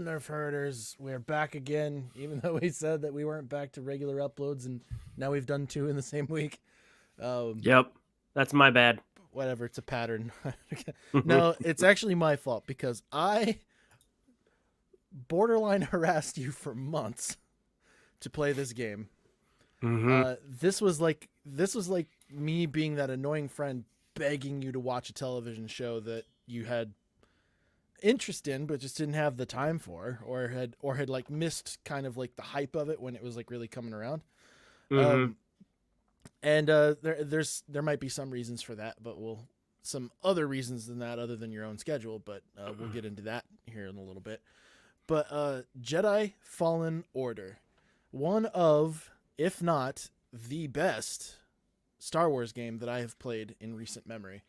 Nerf herders, we're back again, even though we said that we weren't back to regular uploads, and now we've done 2 in the same week. Um, Yep, that's my bad. Whatever, it's a pattern. No, it's actually my fault because I borderline harassed you for months to play this game. Mm-hmm. This was like me being that annoying friend begging you to watch a television show that you had interest in but just didn't have the time for, or had like missed kind of like the hype of it when it was like really coming around. Mm-hmm. um and there might be some reasons for that, but some other reasons than that other than your own schedule, but we'll get into that here in a little bit. But Jedi Fallen Order, one of, if not the best Star Wars game that I have played in recent memory.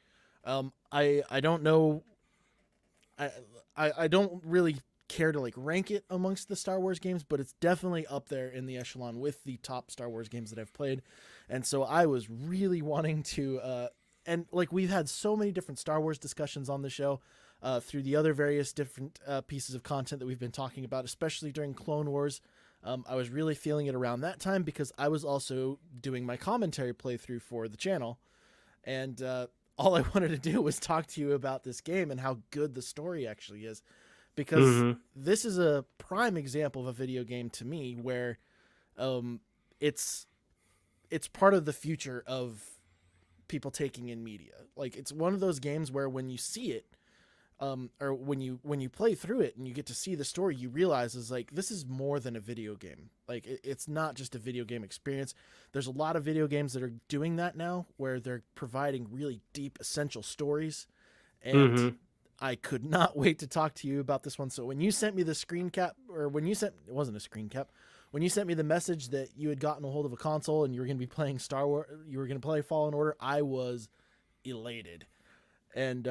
I don't know. I don't really care to like rank it amongst the Star Wars games, but it's definitely up there in the echelon with the top Star Wars games that I've played. And so I was really wanting to, and like we've had so many different Star Wars discussions on the show through the other various different pieces of content that we've been talking about, especially during Clone Wars. I was really feeling it around that time because I was also doing my commentary playthrough for the channel. And all I wanted to do was talk to you about this game and how good the story actually is. Because Mm-hmm. this is a prime example of a video game to me where it's part of the future of people taking in media. Like, it's one of those games where when you see it, or when you play through it and you get to see the story, you realize is like this is more than a video game. Like it's not just a video game experience. There's a lot of video games that are doing that now, where they're providing really deep, essential stories. And Mm-hmm. I could not wait to talk to you about this one. So when you sent me the screen cap, or when you sent, it wasn't a screen cap, when you sent me the message that you had gotten a hold of a console and you were going to be playing Star Wars, you were going to play Fallen Order, I was elated. And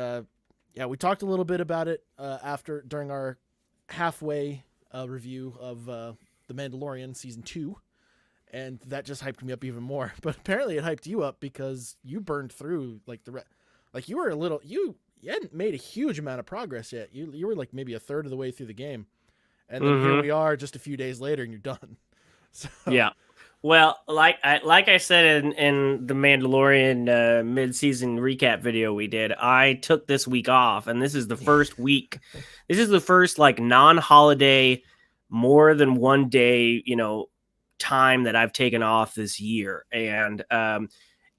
yeah, we talked a little bit about it during our halfway review of The Mandalorian season 2, and that just hyped me up even more. But apparently, it hyped you up because you burned through like like you were you hadn't made a huge amount of progress yet. You were like maybe a third of the way through the game, and then here Mm-hmm. we are just a few days later, and you're done. So Yeah. Well, like I said in the Mandalorian mid-season recap video we did, I took this week off, and this is the first week. This is the first like non-holiday, more than one day, time that I've taken off this year, and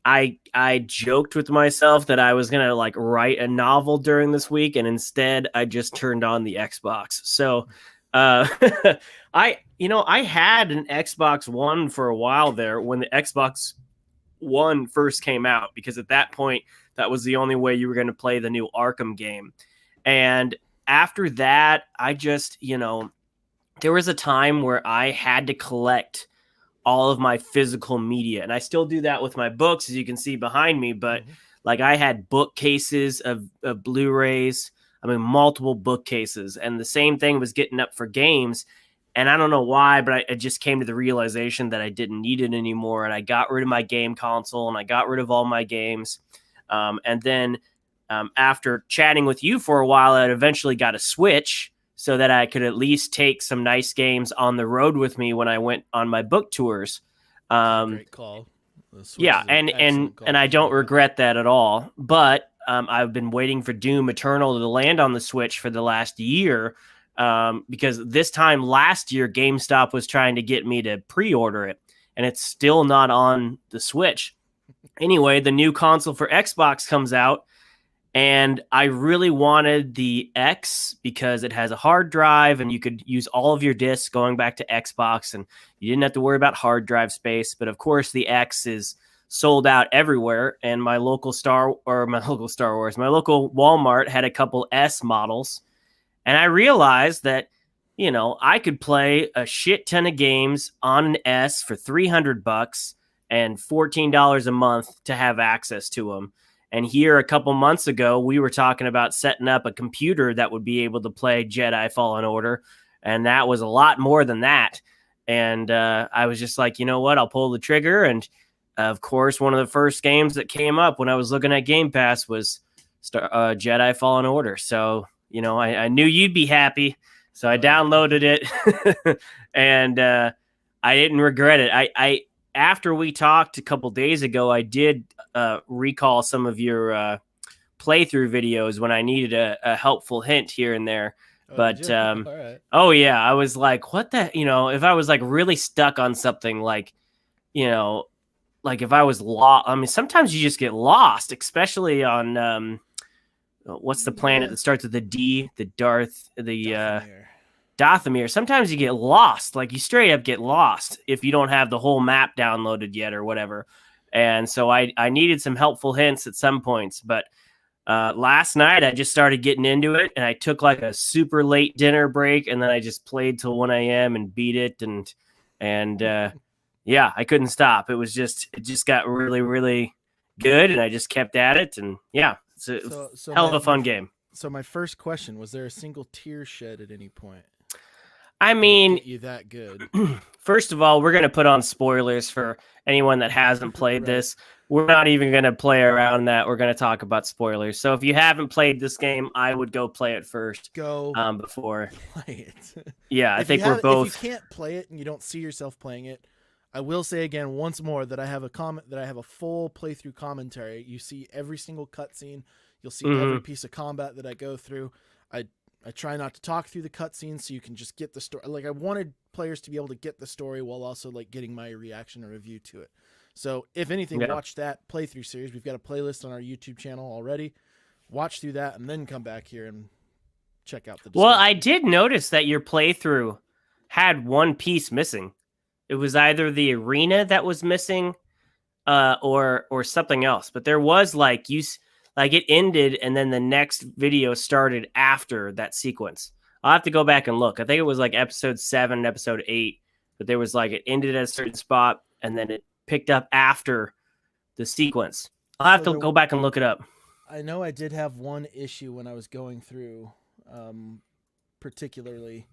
I joked with myself that I was gonna like write a novel during this week, and instead I just turned on the Xbox. So, uh, I had an Xbox One for a while there when the Xbox One first came out, because at that point that was the only way you were going to play the new Arkham game. And after that, I just there was a time where I had to collect all of my physical media. And I still do that with my books, as you can see behind me. But Mhm. like I had bookcases of Blu-rays, I mean, multiple bookcases. And the same thing was getting up for games. And I don't know why, but I just came to the realization that I didn't need it anymore. And I got rid of my game console and I got rid of all my games. And then after chatting with you for a while, I eventually got a Switch so that I could at least take some nice games on the road with me when I went on my book tours. It's a Um, great call. The Switch yeah, is an and and excellent and call I for you don't right now. regret that at all. But I've been waiting for Doom Eternal to land on the Switch for the last year, because this time last year GameStop was trying to get me to pre-order it, and it's still not on the Switch. Anyway, the new console for Xbox comes out, and I really wanted the X because it has a hard drive and you could use all of your discs going back to Xbox, and you didn't have to worry about hard drive space. But of course, the X is sold out everywhere. And my local my local Walmart had a couple S models. And I realized that, I could play a shit ton of games on an S for $300 and $14 a month to have access to them. And here a couple months ago, we were talking about setting up a computer that would be able to play Jedi Fallen Order. And that was a lot more than that. And I was just like, you know what? I'll pull the trigger. And of course, one of the first games that came up when I was looking at Game Pass was Jedi Fallen Order. So, I knew you'd be happy So I downloaded it, and I didn't regret it. I after we talked a couple days ago, I did recall some of your playthrough videos when I needed a helpful hint here and there. Oh, did But you? All right. oh yeah, I was like, what the, if I was like really stuck on something, like, you know, like if I was lost. I mean, sometimes you just get lost, especially on what's the planet that starts with the D, the Dathomir. Dathomir. Sometimes you get lost, like you straight up get lost if you don't have the whole map downloaded yet or whatever. And so I needed some helpful hints at some points, but last night I just started getting into it, and I took like a super late dinner break, and then I just played till 1 a.m. and beat it, and yeah, I couldn't stop. It just got really, really good, and I just kept at it, and yeah, it's a hell of a fun game. So my first question, was there a single tear shed at any point? I mean, you that good? First of all, we're going to put on spoilers for anyone that hasn't played Right. this. We're not even going to play around that. We're going to talk about spoilers. So if you haven't played this game, I would go play it first. Go before play it. Yeah, I think we're both. If you can't play it and you don't see yourself playing it, I will say again once more that I have a full playthrough commentary. You see every single cutscene. You'll see every piece of combat that I go through. I try not to talk through the cutscenes so you can just get the story. Like I wanted players to be able to get the story while also like getting my reaction or review to it. So if anything, watch that playthrough series. We've got a playlist on our YouTube channel already. Watch through that and then come back here and check out the discussion. Well, I did notice that your playthrough had one piece missing. It was either the arena that was missing or something else. But there was like it ended and then the next video started after that sequence. I'll have to go back and look. I think it was like episode 7 and episode 8, but there was like it ended at a certain spot and then it picked up after the sequence. I'll have to go back and look it up. I know I did have one issue when I was going through, particularly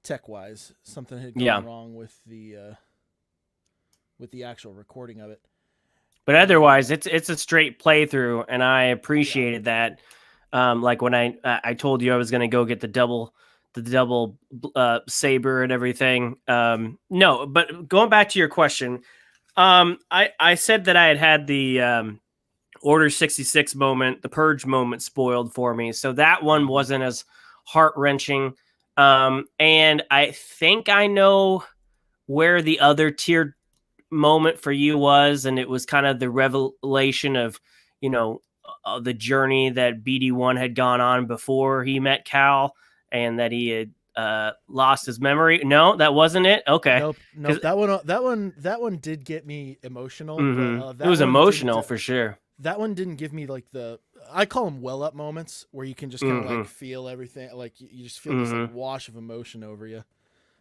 tech-wise. Something had gone wrong with the actual recording of it. But otherwise, it's a straight playthrough, and I appreciated that. Like when I told you I was going to go get the double saber and everything. No, but going back to your question, I said that I had the Order 66 moment, the Purge moment spoiled for me, so that one wasn't as heart-wrenching. And I think I know where the other tier moment for you was, and it was kind of the revelation of the journey that BD1 had gone on before he met Cal, and that he had lost his memory. No, that wasn't it. Okay, nope. That one did get me emotional. But, it was emotional for sure. That one didn't give me like I call them well up moments where you can just kind of like feel everything, like you just feel this like wash of emotion over you.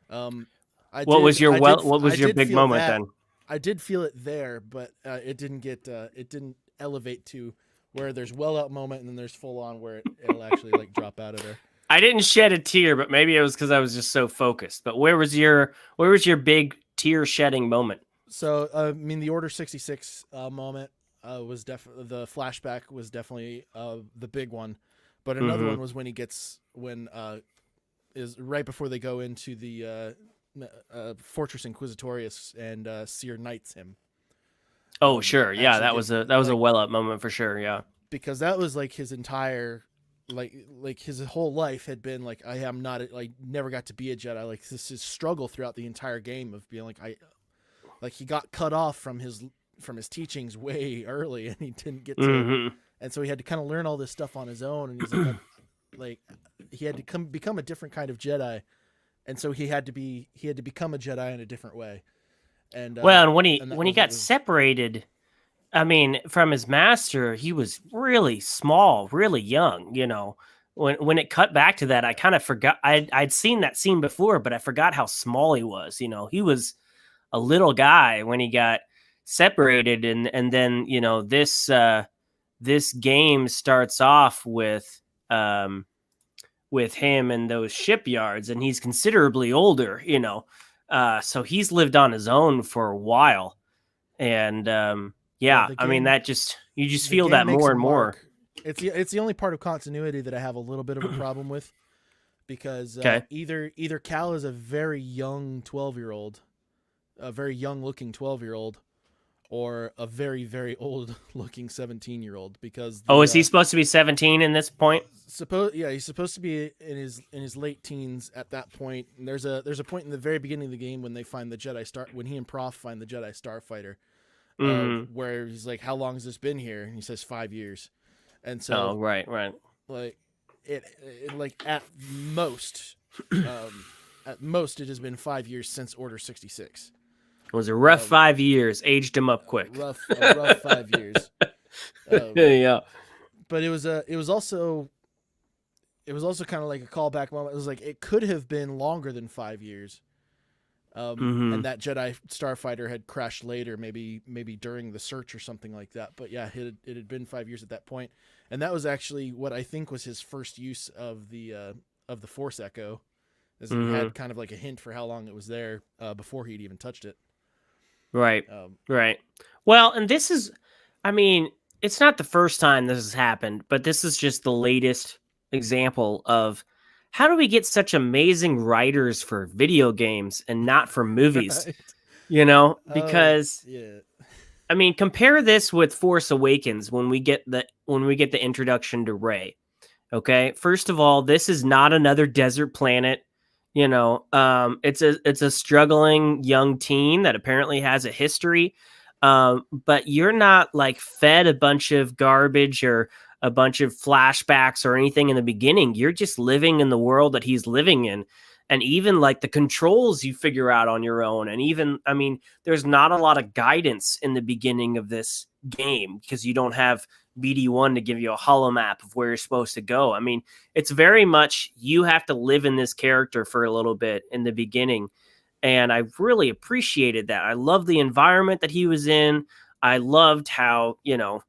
What was your big moment then? I did feel it there, but it didn't elevate to where there's well up moment and then there's full on where it'll actually like drop out of there. I didn't shed a tear, but maybe it was because I was just so focused. But where was your big tear shedding moment? So I mean, the Order 66 moment was definitely, the flashback was definitely the big one, but another one was when is right before they go into the Fortress Inquisitorius and Seer knights him. Oh sure, yeah, that was a well up moment for sure, yeah. Because that was like his entire like his whole life had been like, I am not never got to be a Jedi. Like this is struggle throughout the entire game of being like he got cut off from his teachings way early and he didn't get to and so he had to kind of learn all this stuff on his own, and he's like he had to become a different kind of Jedi. And so he had to become a Jedi in a different way. And and when he got separated, I mean, from his master, he was really small, really young. When it cut back to that, I kind of forgot. I'd seen that scene before, but I forgot how small he was. He was a little guy when he got separated, and then this game starts off with him in those shipyards, and he's considerably older, so he's lived on his own for a while. And I mean, that you just feel that more and more. It's the only part of continuity that I have a little bit of a problem with, because Okay. either Cal is a very young 12-year-old, a very young looking 12-year-old, or a very very old looking 17-year-old, because Oh, the is he supposed to be 17 in this point? he's supposed to be in his late teens at that point. And there's a point in the very beginning of the game when they find the Jedi Star when he and Prof find the Jedi Starfighter, Mm. where he's like, "How long has this been here?" And he says 5 years, and so Oh, right, right. like it like at most it has been 5 years since Order 66. It was a rough 5 years. Aged him up quick. A rough 5 years. Yeah. But it was also kind of like a callback moment. It was like it could have been longer than 5 years, Mm-hmm. and that Jedi Starfighter had crashed later, maybe during the search or something like that. But yeah, it had been 5 years at that point, and that was actually what I think was his first use of the Force Echo, as he Mm-hmm. had kind of like a hint for how long it was there before he'd even touched it. Right. Um, Right. Well, and this is, I mean, it's not the first time this has happened, but this is just the latest example of how do we get such amazing writers for video games and not for movies? right? You know, Oh because yeah. I mean, compare this with Force Awakens when we get the introduction to Rey. Okay, first of all, this is not another desert planet. You know, it's a struggling young teen that apparently has a history. But you're not like fed a bunch of garbage or a bunch of flashbacks or anything in the beginning. You're just living in the world that he's living in. And even like the controls you figure out on your own. And even, I mean, there's not a lot of guidance in the beginning of this game because you don't have BD1 to give you a hollow map of where you're supposed to go. I mean, it's very much you have to live in this character for a little bit in the beginning. And I really appreciated that. I love the environment that he was in. I loved how, you know,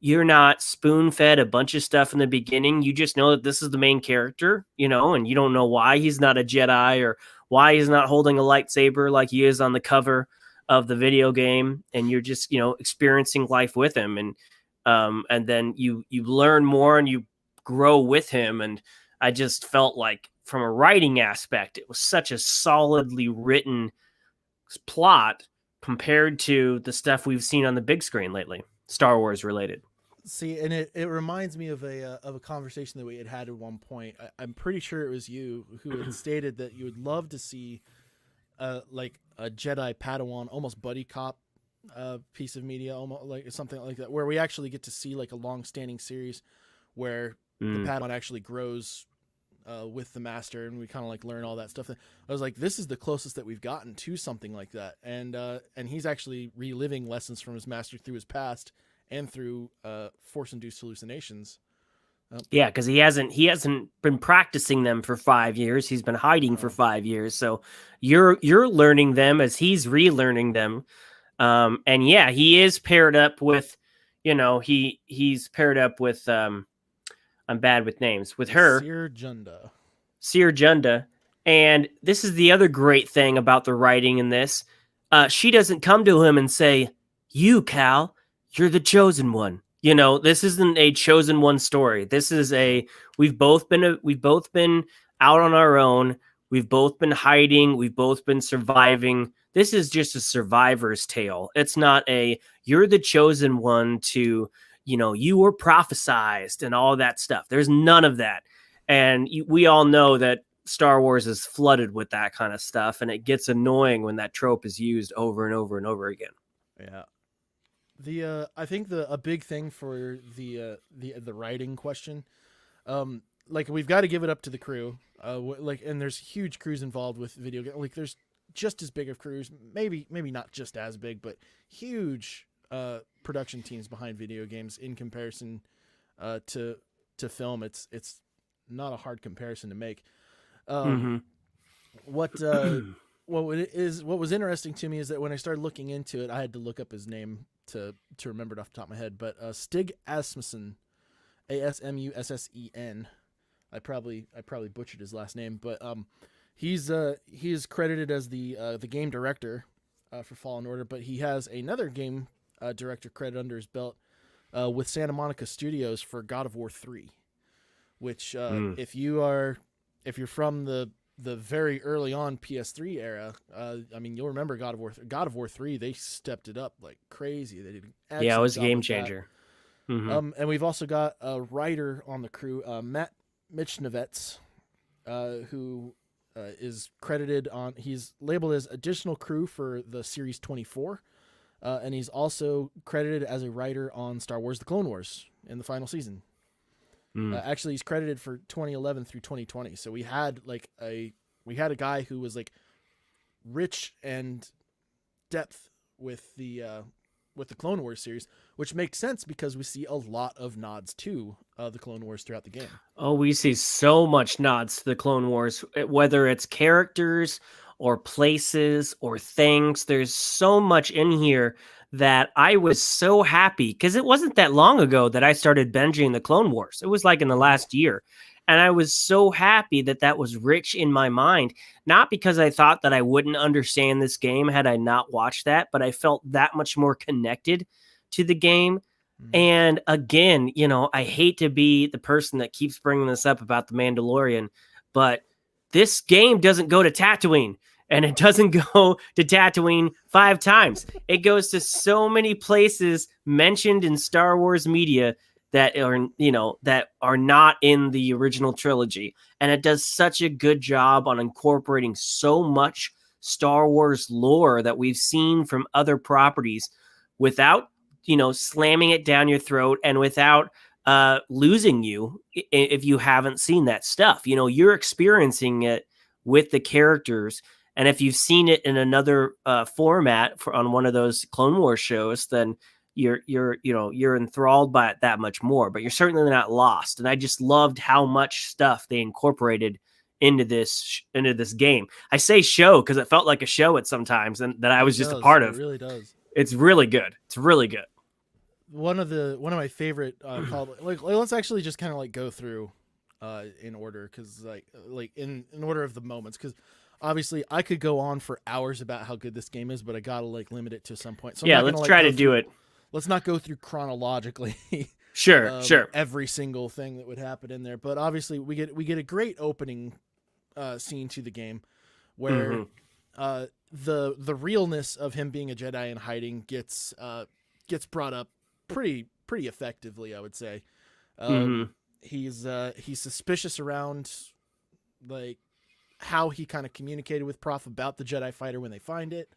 you're not spoon fed a bunch of stuff in the beginning. You just know that this is the main character, you know, and you don't know why he's not a Jedi or why he's not holding a lightsaber like he is on the cover of the video game. And you're just, you know, experiencing life with him. And then you learn more and you grow with him. And I just felt like from a writing aspect, it was such a solidly written plot compared to the stuff we've seen on the big screen lately, Star Wars related. See, and it reminds me of a conversation that we had at one point. I'm pretty sure it was you who had stated that you would love to see like a Jedi Padawan, almost buddy cop piece of media, almost like something like that, where we actually get to see like a long-standing series where the Padawan actually grows with the master, and we kind of like learn all that stuff. I was like, this is the closest that we've gotten to something like that, and he's actually reliving lessons from his master through his past and through force-induced hallucinations. Yeah, because he hasn't been practicing them for 5 years. He's been hiding for Oh, 5 years. So you're learning them as he's relearning them. And yeah, he is paired up with, you know, he's paired up with I'm bad with names with her, Seer Junda. Seer Junda. And this is the other great thing about the writing in this. She doesn't come to him and say, "You, Cal, you're the chosen one." You know, this isn't a chosen one story. This is a we've both been out on our own. We've both been hiding. We've both been surviving. This is just a survivor's tale. It's not a you're the chosen one to, you know, you were prophesized and all that stuff. There's none of that. And we all know that Star Wars is flooded with that kind of stuff, and it gets annoying when that trope is used over and over and over again. Yeah. The I think a big thing for the writing question, like we've got to give it up to the crew, like, and there's huge crews involved with video game. Like there's just as big of crews, maybe not just as big, but huge production teams behind video games in comparison to film. It's not a hard comparison to make. Um, Mm-hmm. what what was interesting to me is that when I started looking into it, I had to look up his name to remember it off the top of my head. But Stig Asmussen, Asmussen. I probably butchered his last name, but he's credited as the game director for Fallen Order, but he has another game director credit under his belt with Santa Monica Studios for God of War 3, which if you are if you're from the very early on PS3 era, I mean, you'll remember God of War 3. They stepped it up like crazy. They did an Yeah, it excellent was a job game with that. changer. Hmm. And we've also got a writer on the crew, Matt Michnevets, who is credited on. He's labeled as additional crew for the Series 24, and he's also credited as a writer on Star Wars: The Clone Wars in the final season. Mm. Actually, he's credited for 2011 through 2020. So we had a guy who was like rich and depth with the Clone Wars series, which makes sense because we see a lot of nods to the Clone Wars throughout the game. Oh, we see so much nods to the Clone Wars, whether it's characters or places or things. There's so much in here that I was so happy because it wasn't that long ago that I started binging the Clone Wars. It was like in the last year. And I was so happy that that was rich in my mind, not because I thought that I wouldn't understand this game had I not watched that, but I felt that much more connected to the game. And again, I hate to be the person that keeps bringing this up about the Mandalorian, but this game doesn't go to Tatooine, and it doesn't go to Tatooine 5 times. It goes to so many places mentioned in Star Wars media that are not in the original trilogy, and it does such a good job on incorporating so much Star Wars lore that we've seen from other properties without slamming it down your throat and without losing you if you haven't seen that stuff. You're experiencing it with the characters. And if you've seen it in another format on one of those Clone Wars shows, then you're enthralled by it that much more, but you're certainly not lost. And I just loved how much stuff they incorporated into this game. I say show because it felt like a show at sometimes, and that I was just a part of. It really does. It's really good. It's really good. One of my favorite let's actually just kind of like go through in order, because like in order of the moments, because obviously I could go on for hours about how good this game is, but I gotta like limit it to some point. So let's try to do it. Let's not go through chronologically. Sure. Every single thing that would happen in there, but obviously we get a great opening scene to the game where the realness of him being a Jedi and hiding gets brought up pretty effectively, I would say. He's suspicious around like how he kind of communicated with Prof about the Jedi fighter when they find it.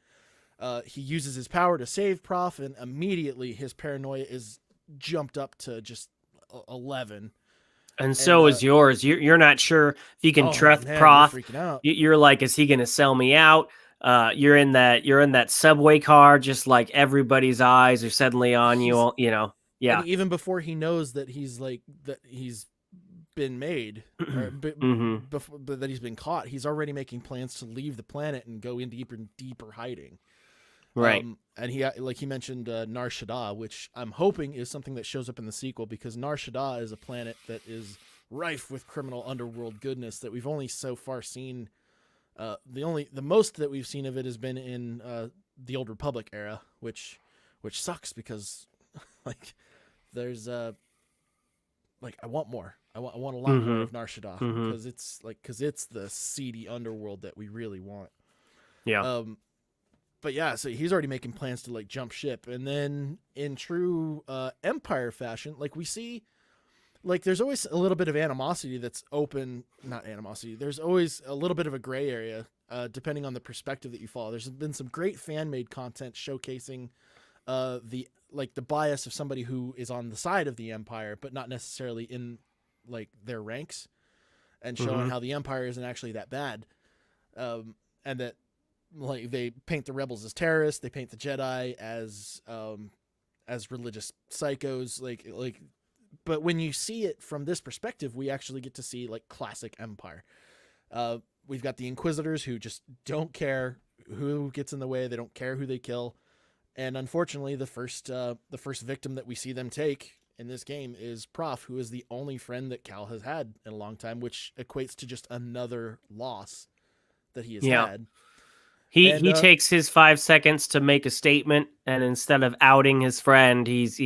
He uses his power to save Prof, and immediately his paranoia is jumped up to just 11. And so is yours. You're not sure if you can trust Prof. You're freaking out. You're like, is he going to sell me out? You're in that subway car, just like everybody's eyes are suddenly on you. Yeah. And even before he knows that he's been made, or before that he's been caught, he's already making plans to leave the planet and go in deeper and deeper hiding. Right. And he mentioned Nar Shaddaa, which I'm hoping is something that shows up in the sequel, because Nar Shaddaa is a planet that is rife with criminal underworld goodness that we've only so far seen. The most that we've seen of it has been in the Old Republic era, which sucks because like there's I want more. I want a lot more of Nar Shaddaa, because it's the seedy underworld that we really want. Yeah. But yeah, so he's already making plans to like jump ship, and then in true Empire fashion, like we see, like there's always a little bit of animosity that's open. Not animosity. There's always a little bit of a gray area, depending on the perspective that you follow. There's been some great fan made content showcasing the bias of somebody who is on the side of the Empire, but not necessarily in like their ranks, and showing how the Empire isn't actually that bad, and that like they paint the rebels as terrorists, they paint the Jedi as religious psychos, like. But when you see it from this perspective, we actually get to see like classic Empire. We've got the Inquisitors who just don't care who gets in the way; they don't care who they kill. And unfortunately, the first victim that we see them take in this game is Prof, who is the only friend that Cal has had in a long time, which equates to just another loss that he has had. He takes his 5 seconds to make a statement, and instead of outing his friend, he's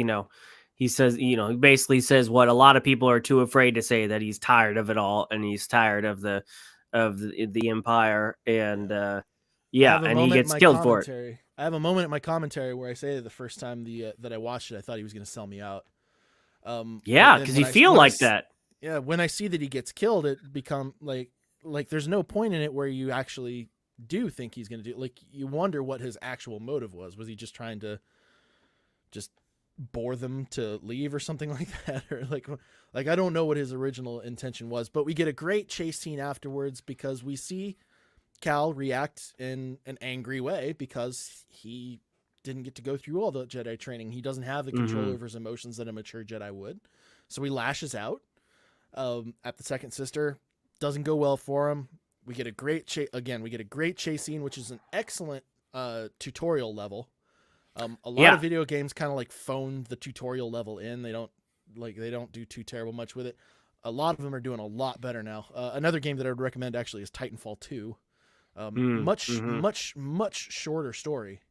he says, you know, he basically says what a lot of people are too afraid to say, that he's tired of it all and he's tired of the Empire, and I yeah, have a and he moment in gets my killed for it. commentary. I have a moment in my commentary where I say the first time that I watched it, I thought he was going to sell me out. But Yeah, then because you feel like that. yeah, when I see that he gets killed, it become like there's no point in it where you actually do think he's going to do, like, you wonder what his actual motive was. Was he just trying to just bore them to leave or something like that, or like I don't know what his original intention was. But we get a great chase scene afterwards because we see Cal react in an angry way because he didn't get to go through all the Jedi training. He doesn't have the control over his emotions that a mature Jedi would. So he lashes out at the second sister. Doesn't go well for him. We get a great we get a great chase scene, which is an excellent tutorial level. A lot of video games kind of like phone the tutorial level in. They don't do too terrible much with it. A lot of them are doing a lot better now. Another game that I would recommend actually is Titanfall 2. Much shorter story.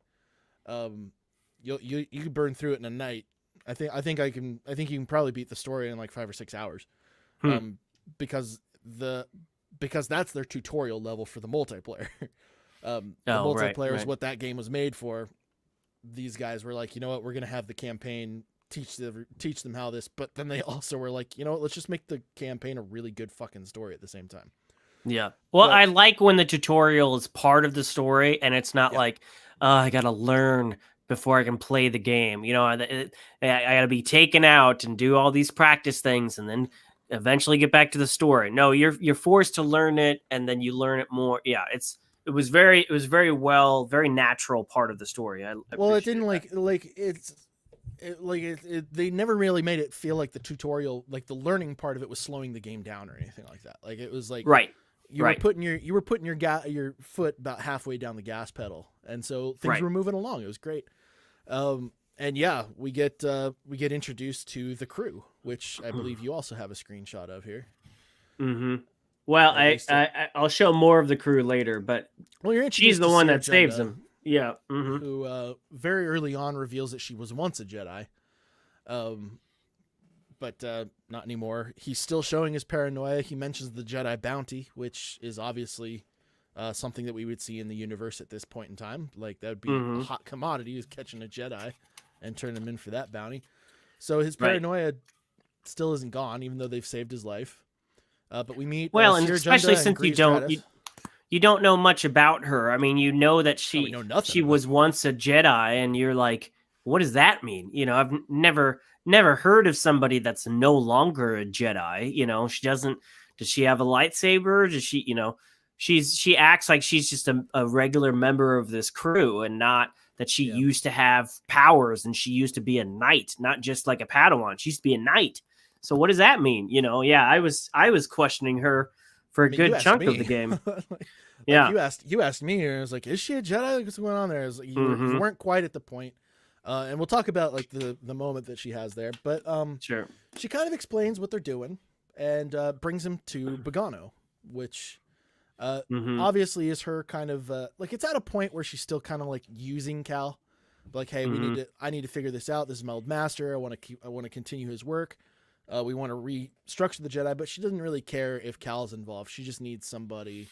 You can burn through it in a night. I think you can probably beat the story in like 5 or 6 hours. Because that's their tutorial level for the multiplayer. The multiplayer is what that game was made for. These guys were like, you know what, we're gonna have the campaign teach them how this, but then they also were like, you know what, let's just make the campaign a really good fucking story at the same time. Yeah. Well, I like when the tutorial is part of the story and it's not like, oh, I got to learn before I can play the game. You know, I got to be taken out and do all these practice things and then eventually get back to the story. No, you're forced to learn it and then you learn it more. Yeah, it was very very natural part of the story. It didn't they never really made it feel like the tutorial, like the learning part of it was slowing the game down or anything like that. Like it was like you were putting your foot about halfway down the gas pedal, and so things were moving along. It was great. And yeah, we get introduced to the crew, which I believe you also have a screenshot of here. Mm-hmm. Well, I'll show more of the crew later, but she's the one that saves him. Yeah. Mm-hmm. Who very early on reveals that she was once a Jedi. But not anymore. He's still showing his paranoia. He mentions the Jedi bounty, which is obviously something that we would see in the universe at this point in time. Like, that would be a hot commodity, is catching a Jedi and turning him in for that bounty. So his paranoia still isn't gone, even though they've saved his life. But we meet and especially since you don't know much about her. I mean, you know that she was once a Jedi, and you're like, what does that mean? You know, I've never heard of somebody that's no longer a Jedi. You know, does she have a lightsaber? Does she, you know, she acts like she's just a regular member of this crew, and not that she used to have powers and she used to be a knight, not just like a Padawan. She used to be a knight. So what does that mean? You know, I was questioning her for a good chunk of the game. You asked me, and I was like, is she a Jedi? What's going on there? I was like, you weren't quite at the point. And we'll talk about like the moment that she has there, but sure. She kind of explains what they're doing and brings him to Bogano, which obviously is her kind of like, it's at a point where she's still kind of like using Cal, like, hey, I need to figure this out. This is my old master. I want to continue his work. We want to restructure the Jedi, but she doesn't really care if Cal's involved. She just needs somebody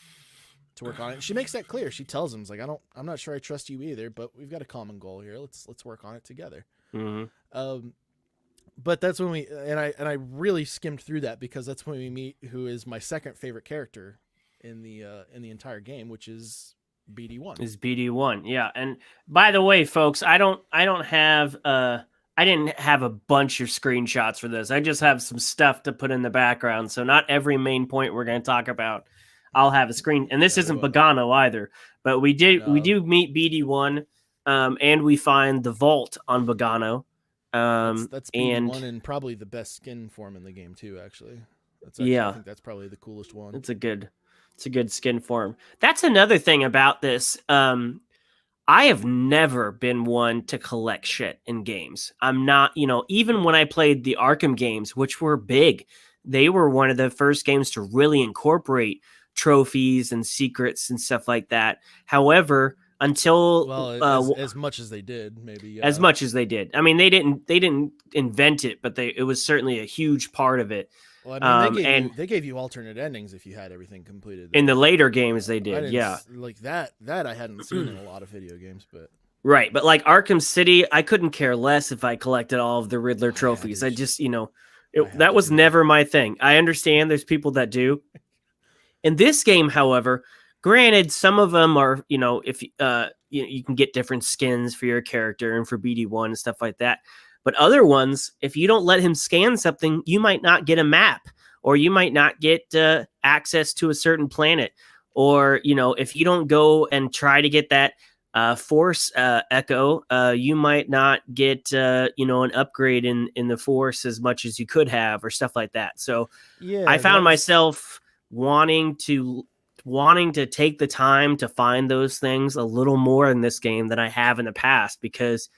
to work on it. And she makes that clear. She tells him, like, I'm not sure I trust you either, but we've got a common goal here. Let's work on it together. But that's when I really skimmed through that, because that's when we meet who is my second favorite character in the entire game, which is BD1. Is BD1. Yeah. And by the way, folks, I didn't have a bunch of screenshots for this. I just have some stuff to put in the background. So not every main point we're going to talk about I'll have a screen. And this isn't Bogano either, but we do meet BD1, and we find the vault on Bogano. That's BD1 and probably the best skin form in the game too, actually. I think that's probably the coolest one. It's a good skin form. That's another thing about this. I have never been one to collect shit in games. I'm not, even when I played the Arkham games, which were big, they were one of the first games to really incorporate trophies and secrets and stuff like that. However, until Well, as much as they did, maybe. as much as they did. I mean, they didn't invent it, but it was certainly a huge part of it. Well, I mean, And they gave you alternate endings if you had everything completed. in the Though. later games, they I did, didn't yeah. like that. That I hadn't seen in a lot of video games, but Right, but like Arkham City, I couldn't care less if I collected all of the Riddler trophies. I just, I had that to was do it. never my thing. I understand there's people that do. In this game, however, granted, some of them are, if you can get different skins for your character and for BD1 and stuff like that. But other ones, if you don't let him scan something, you might not get a map, or you might not get access to a certain planet, or if you don't go and try to get that force echo, you might not get an upgrade in the force as much as you could have, or stuff like that. So Yeah, I that found was myself wanting to take the time to find those things a little more in this game than I have in the past, because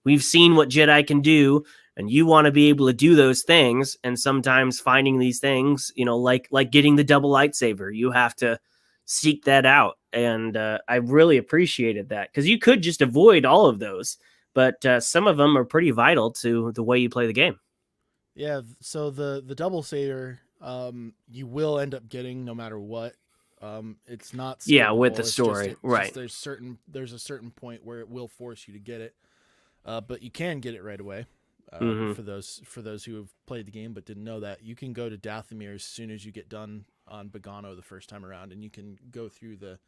we've seen what Jedi can do, and you want to be able to do those things. And sometimes finding these things, like getting the double lightsaber, you have to seek that out. And I really appreciated that, because you could just avoid all of those, but some of them are pretty vital to the way you play the game. yeah. So the double saber, you will end up getting no matter what. It's not Yeah, with skippable. the story, It's just right? there's a certain point where it will force you to get it. But you can get it right away. Hmm. For those who have played the game but didn't know that, you can go to Dathomir as soon as you get done on Bogano the first time around, and you can go through the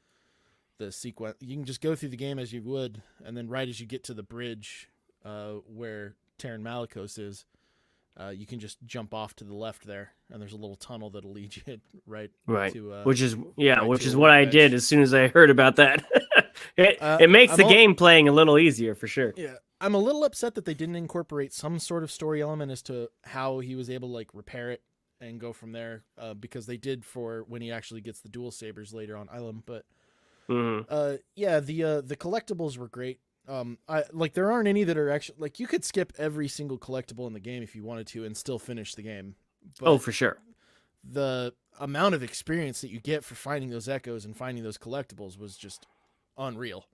sequence. You can just go through the game as you would, and then right as you get to the bridge where Terran Malicos is, you can just jump off to the left there, and there's a little tunnel that'll lead you right Right. to Which is right which to is a what I did workbench. as soon as I heard about that. it makes I'm the all, game playing a little easier for sure. Yeah, I'm a little upset that they didn't incorporate some sort of story element as to how he was able to like repair it and go from there. Because they did for when he actually gets the dual sabers later on Ilum. But Hmm. yeah, the collectibles were great. I like there aren't any that are actually like you could skip every single collectible in the game if you wanted to and still finish the game. Oh, But for sure. the amount of experience that you get for finding those echoes and finding those collectibles was just unreal.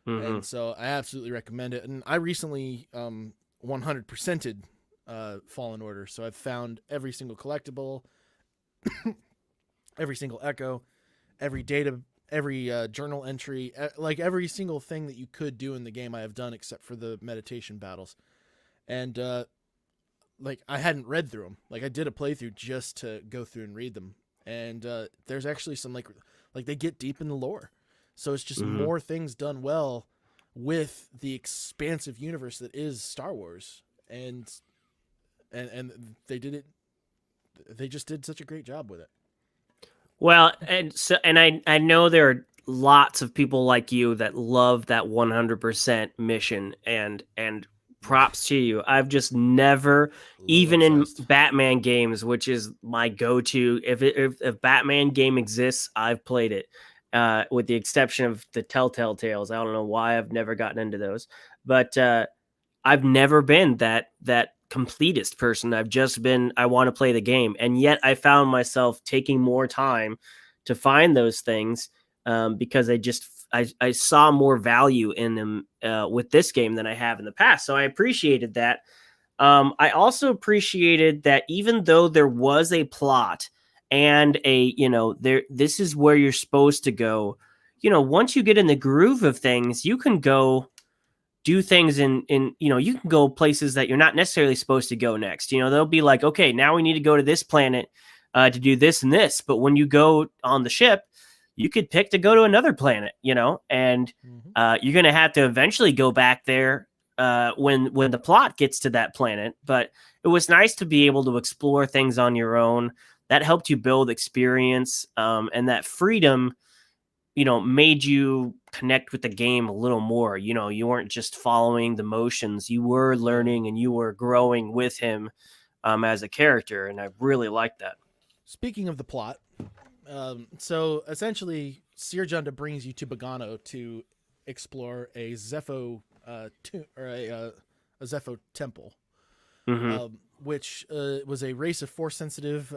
Hmm. And so I absolutely recommend it. And I recently 100%ed Fallen Order, so I've found every single collectible, every single echo, every data, every journal entry, like every single thing that you could do in the game. I have done except for the meditation battles, and like I hadn't read through them. Like I did a playthrough just to go through and read them, and there's actually some like they get deep in the lore. So it's just Hmm. more things done well with the expansive universe that is Star Wars, and they did it. They just did such a great job with it. Well, and I know there are lots of people like you that love that 100% mission, and props to you. I've just never, A little even in obsessed. Batman games, which is my go-to, if Batman game exists, I've played it. With the exception of the Telltale Tales. I don't know why I've never gotten into those, but I've never been that completist person. I've just been I want to play the game, and yet I found myself taking more time to find those things, because I saw more value in them with this game than I have in the past. So I appreciated that. I also appreciated that even though there was a plot and there, this is where you're supposed to go. Once you get in the groove of things, you can go do things in you can go places that you're not necessarily supposed to go next. They'll be like, okay, now we need to go to this planet to do this and this. But when you go on the ship, you could pick to go to another planet, and Mm-hmm. you're going to have to eventually go back there when the plot gets to that planet. But it was nice to be able to explore things on your own. That helped you build experience, and that freedom made you connect with the game a little more. You weren't just following the motions. You were Yeah. learning and you were growing with him as a character. And I really liked that. Speaking of the plot, so essentially, Sirjanda brings you to Bogano to explore a Zepho or a Zepho temple, Hmm. which was a race of force sensitive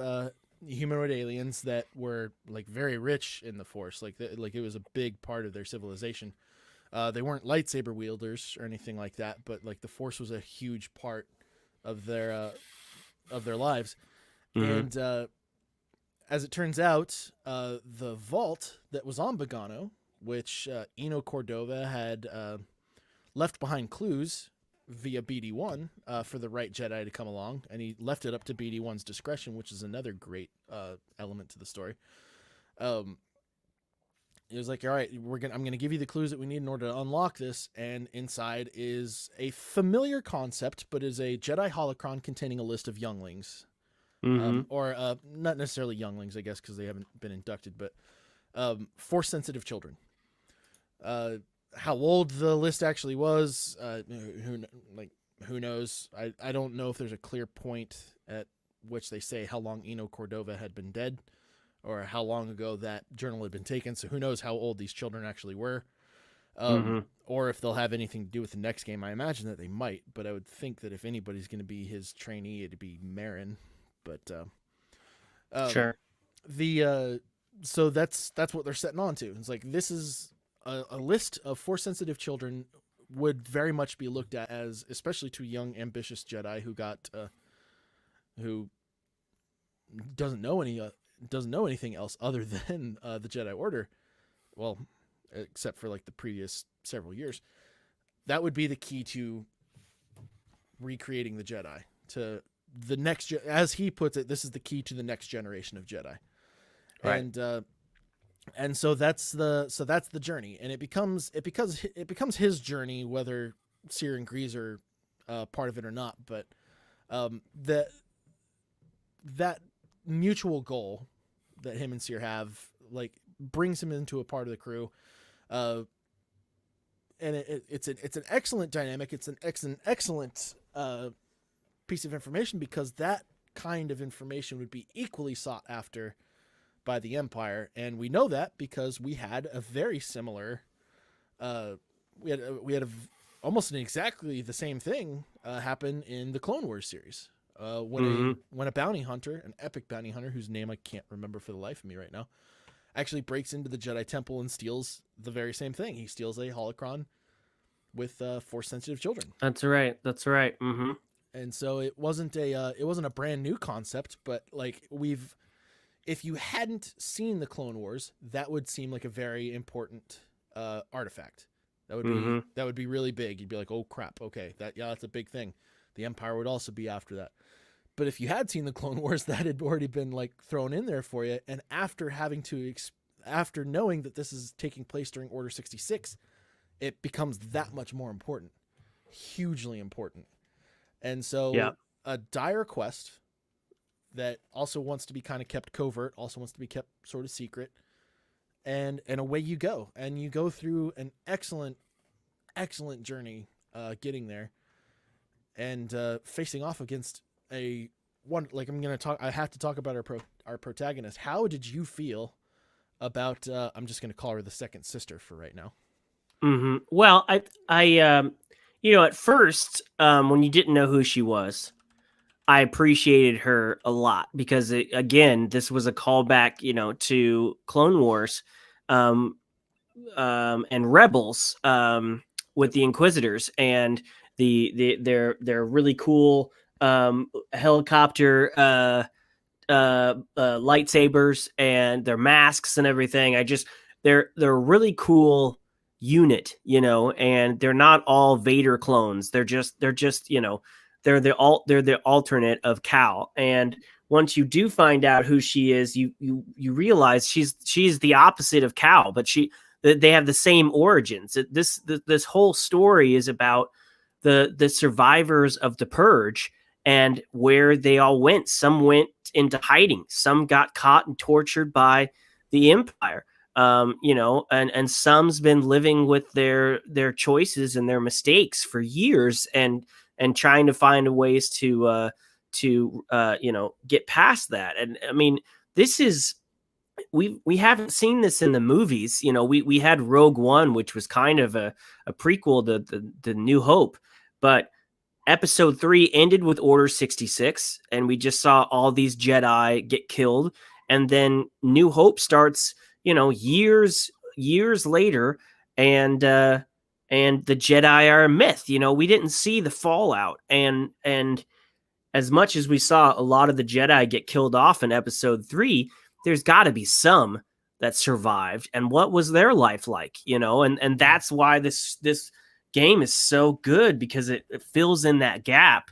humanoid aliens that were like very rich in the force, like it was a big part of their civilization. They weren't lightsaber wielders or anything like that, but like the Force was a huge part of their lives. Mm-hmm. And as it turns out, the vault that was on Bogano, which Eno Cordova had left behind clues via BD1 for the right Jedi to come along, and he left it up to BD1's discretion, which is another great element to the story. It was like, all right, I'm gonna give you the clues that we need in order to unlock this, and inside is a familiar concept, but is a Jedi holocron containing a list of younglings, Mm-hmm. or not necessarily younglings, I guess, because they haven't been inducted, but Force sensitive children. How old the list actually was, who knows? I don't know if there's a clear point at which they say how long Eno Cordova had been dead, or how long ago that journal had been taken. So who knows how old these children actually were, Mm-hmm. or if they'll have anything to do with the next game. I imagine that they might, but I would think that if anybody's going to be his trainee, it'd be Marin. But Sure. So that's what they're setting on to. It's like, this is a list of Force sensitive children would very much be looked at as, especially to young ambitious Jedi who doesn't know anything else other than the Jedi Order. Well, except for like the previous several years, that would be the key to recreating the Jedi to the next. As he puts it, this is the key to the next generation of Jedi, Right. and so that's the journey, and it becomes his journey, whether Seer and Grease are part of it or not. But that mutual goal that him and Seer have, like, brings him into a part of the crew, and it's an excellent dynamic. It's an excellent piece of information, because that kind of information would be equally sought after by the Empire, and we know that because we had a very similar, we had almost exactly the same thing happen in the Clone Wars series. When a bounty hunter, an epic bounty hunter whose name I can't remember for the life of me right now, actually breaks into the Jedi Temple and steals the very same thing. He steals a holocron with Force sensitive children. That's right. That's right. Mm-hmm. And so it wasn't a brand new concept, but like, if you hadn't seen the Clone Wars, that would seem like a very important artifact. That would be really big. You'd be like, oh crap, okay, that's a big thing. The Empire would also be after that. But if you had seen the Clone Wars, that had already been like thrown in there for you. And after after knowing that this is taking place during Order 66, it becomes that much more important, hugely important. And so a dire quest that also wants to be kind of kept covert, also wants to be kept sort of secret, and away you go, and you go through an excellent journey getting there, and facing off against I have to talk about our protagonist. How did you feel about I'm just going to call her the second sister for right now? Mm-hmm. Well, at first, when you didn't know who she was, I appreciated her a lot, because again, this was a callback, to Clone Wars, and Rebels, with the Inquisitors and their really cool helicopter lightsabers and their masks and everything. They're a really cool unit, and they're not all Vader clones. They're just they're the alternate of Cal. And once you do find out who she is, you realize she's the opposite of Cal, but they have the same origins. This whole story is about the survivors of the Purge and where they all went. Some went into hiding, some got caught and tortured by the Empire. And some's been living with their choices and their mistakes for years, and trying to find ways to get past that. And I mean, this is, we haven't seen this in the movies. We had Rogue One, which was kind of a prequel to the New Hope, but Episode 3 ended with Order 66, and we just saw all these Jedi get killed. And then New Hope starts, years later, and and the Jedi are a myth. You know, we didn't see the fallout, and as much as we saw a lot of the Jedi get killed off in Episode 3, there's got to be some that survived, and what was their life like? You know, and that's why this game is so good, because it fills in that gap.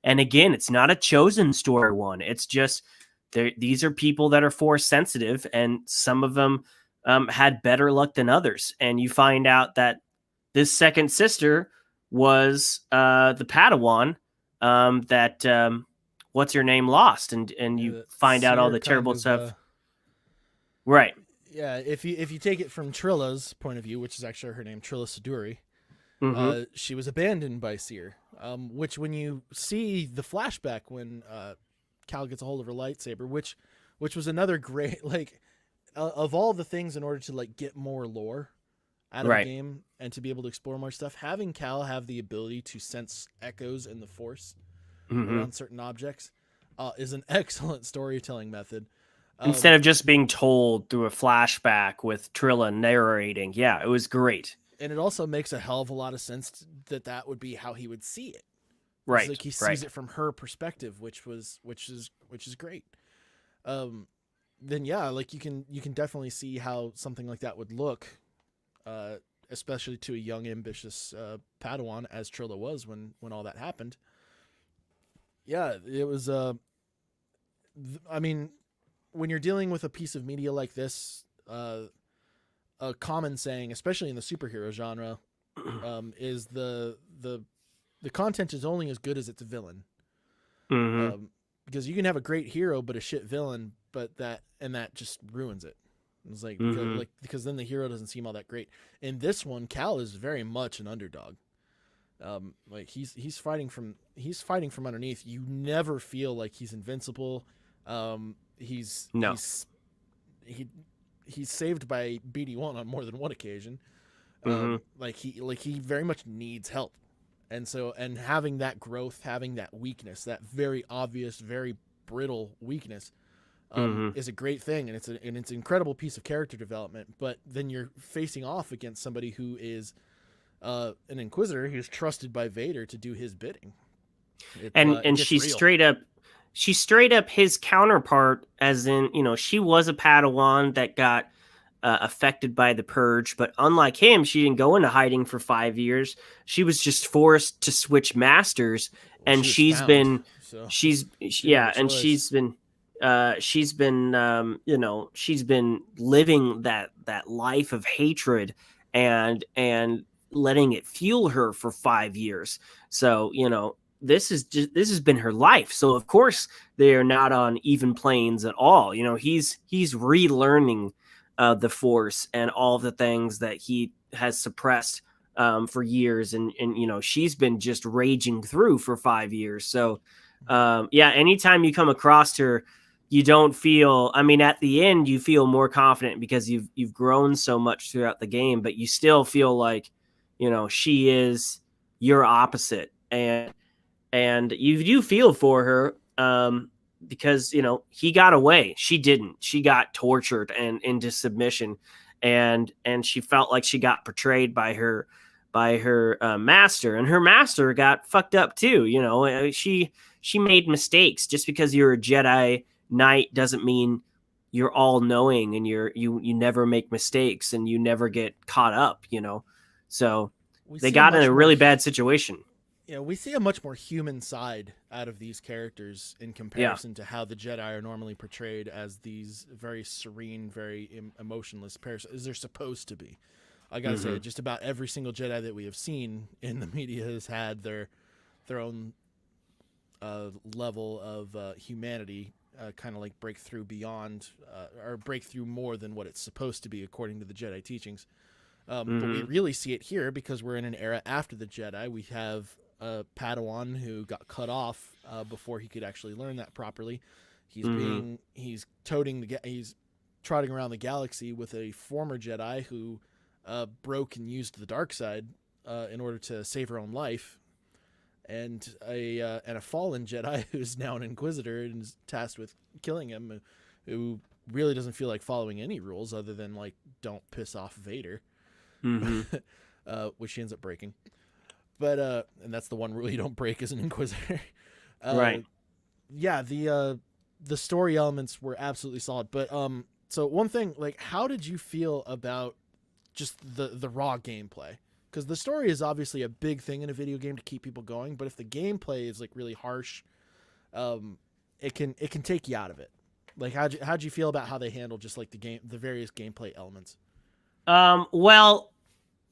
And again, it's not a chosen story one. It's just these are people that are force sensitive, and some of them had better luck than others. And you find out that this second sister was the Padawan that what's her name lost, and you find out all Seer the kind terrible of, stuff. Right. yeah, if you take it from Trilla's point of view, which is actually her name, Trilla Siduri, Mm-hmm. she was abandoned by Seer. Which when you see the flashback when Cal gets a hold of her lightsaber, which was another great, like, of all the things in order to like get more lore out of Right. the game and to be able to explore more stuff, having Cal have the ability to sense echoes in the Force Mm-hmm. around certain objects is an excellent storytelling method. Instead of just being told through a flashback with Trilla narrating, yeah, it was great. And it also makes a hell of a lot of sense that would be how he would see it. Right. It's like he sees right. it from her perspective, which is great. Then yeah, like you can definitely see how something like that would look, especially to a young, ambitious Padawan, as Trilla was when all that happened. Yeah, it was. I mean, when you're dealing with a piece of media like this, a common saying, especially in the superhero genre, is the content is only as good as its villain. Mm-hmm. Because you can have a great hero but a shit villain, but that just ruins it. It's like, Mm-hmm. because then the hero doesn't seem all that great. In this one, Cal is very much an underdog. Like he's fighting from underneath. You never feel like he's invincible. He's No. he's saved by BD1 on more than one occasion. Mm-hmm. Like he very much needs help. And having that growth, having that weakness, that very obvious, very brittle weakness, Mm-hmm. is a great thing, and it's an incredible piece of character development. But then you're facing off against somebody who is an Inquisitor who's trusted by Vader to do his bidding. And she's straight up his counterpart, as in, you know, she was a Padawan that got affected by the purge, but unlike him, she didn't go into hiding for 5 years. She was just forced to switch masters, and She was found, so she's she didn't yeah, have a and choice. you know, she's been living that life of hatred and letting it fuel her for 5 years. So, you know, this has been her life. So of course they are not on even planes at all. You know, he's relearning the Force and all the things that he has suppressed for years, and you know, she's been just raging through for 5 years. So yeah, anytime you come across her, you don't feel, I mean, at the end you feel more confident because you've grown so much throughout the game, but you still feel like, you know, she is your opposite, and you do feel for her, because, you know, he got away, she didn't. She got tortured and into submission, and she felt like she got betrayed by her master, and her master got fucked up too. You know, she made mistakes. Just because you're a Jedi Knight doesn't mean you're all knowing, and you never make mistakes, and you never get caught up. You know, so We they see a got in much a more really bad situation. Yeah, we see a much more human side out of these characters in Yeah. comparison to how the Jedi are normally portrayed as these very serene, very emotionless pairs, as they're supposed to be. I gotta say, Mm-hmm. just about every single Jedi that we have seen in the media has had their own level of humanity, kind of like break through beyond, or break through more than what it's supposed to be according to the Jedi teachings. But we Mm-hmm. really see it here because we're in an era after the Jedi. We have a Padawan who got cut off before he could actually learn that properly. Mm-hmm. He's trotting around the galaxy with a former Jedi who broke and used the dark side in order to save her own life, and a fallen Jedi who's now an Inquisitor and is tasked with killing him, who really doesn't feel like following any rules other than like don't piss off Vader. Mm-hmm. which she ends up breaking. But and that's the one rule you don't break as an Inquisitor. Right. Yeah, the story elements were absolutely solid. But so one thing, like, how did you feel about just the raw gameplay? Because the story is obviously a big thing in a video game to keep people going. But if the gameplay is like really harsh, it can take you out of it. Like, how'd you feel about how they handled just like the various gameplay elements? Well,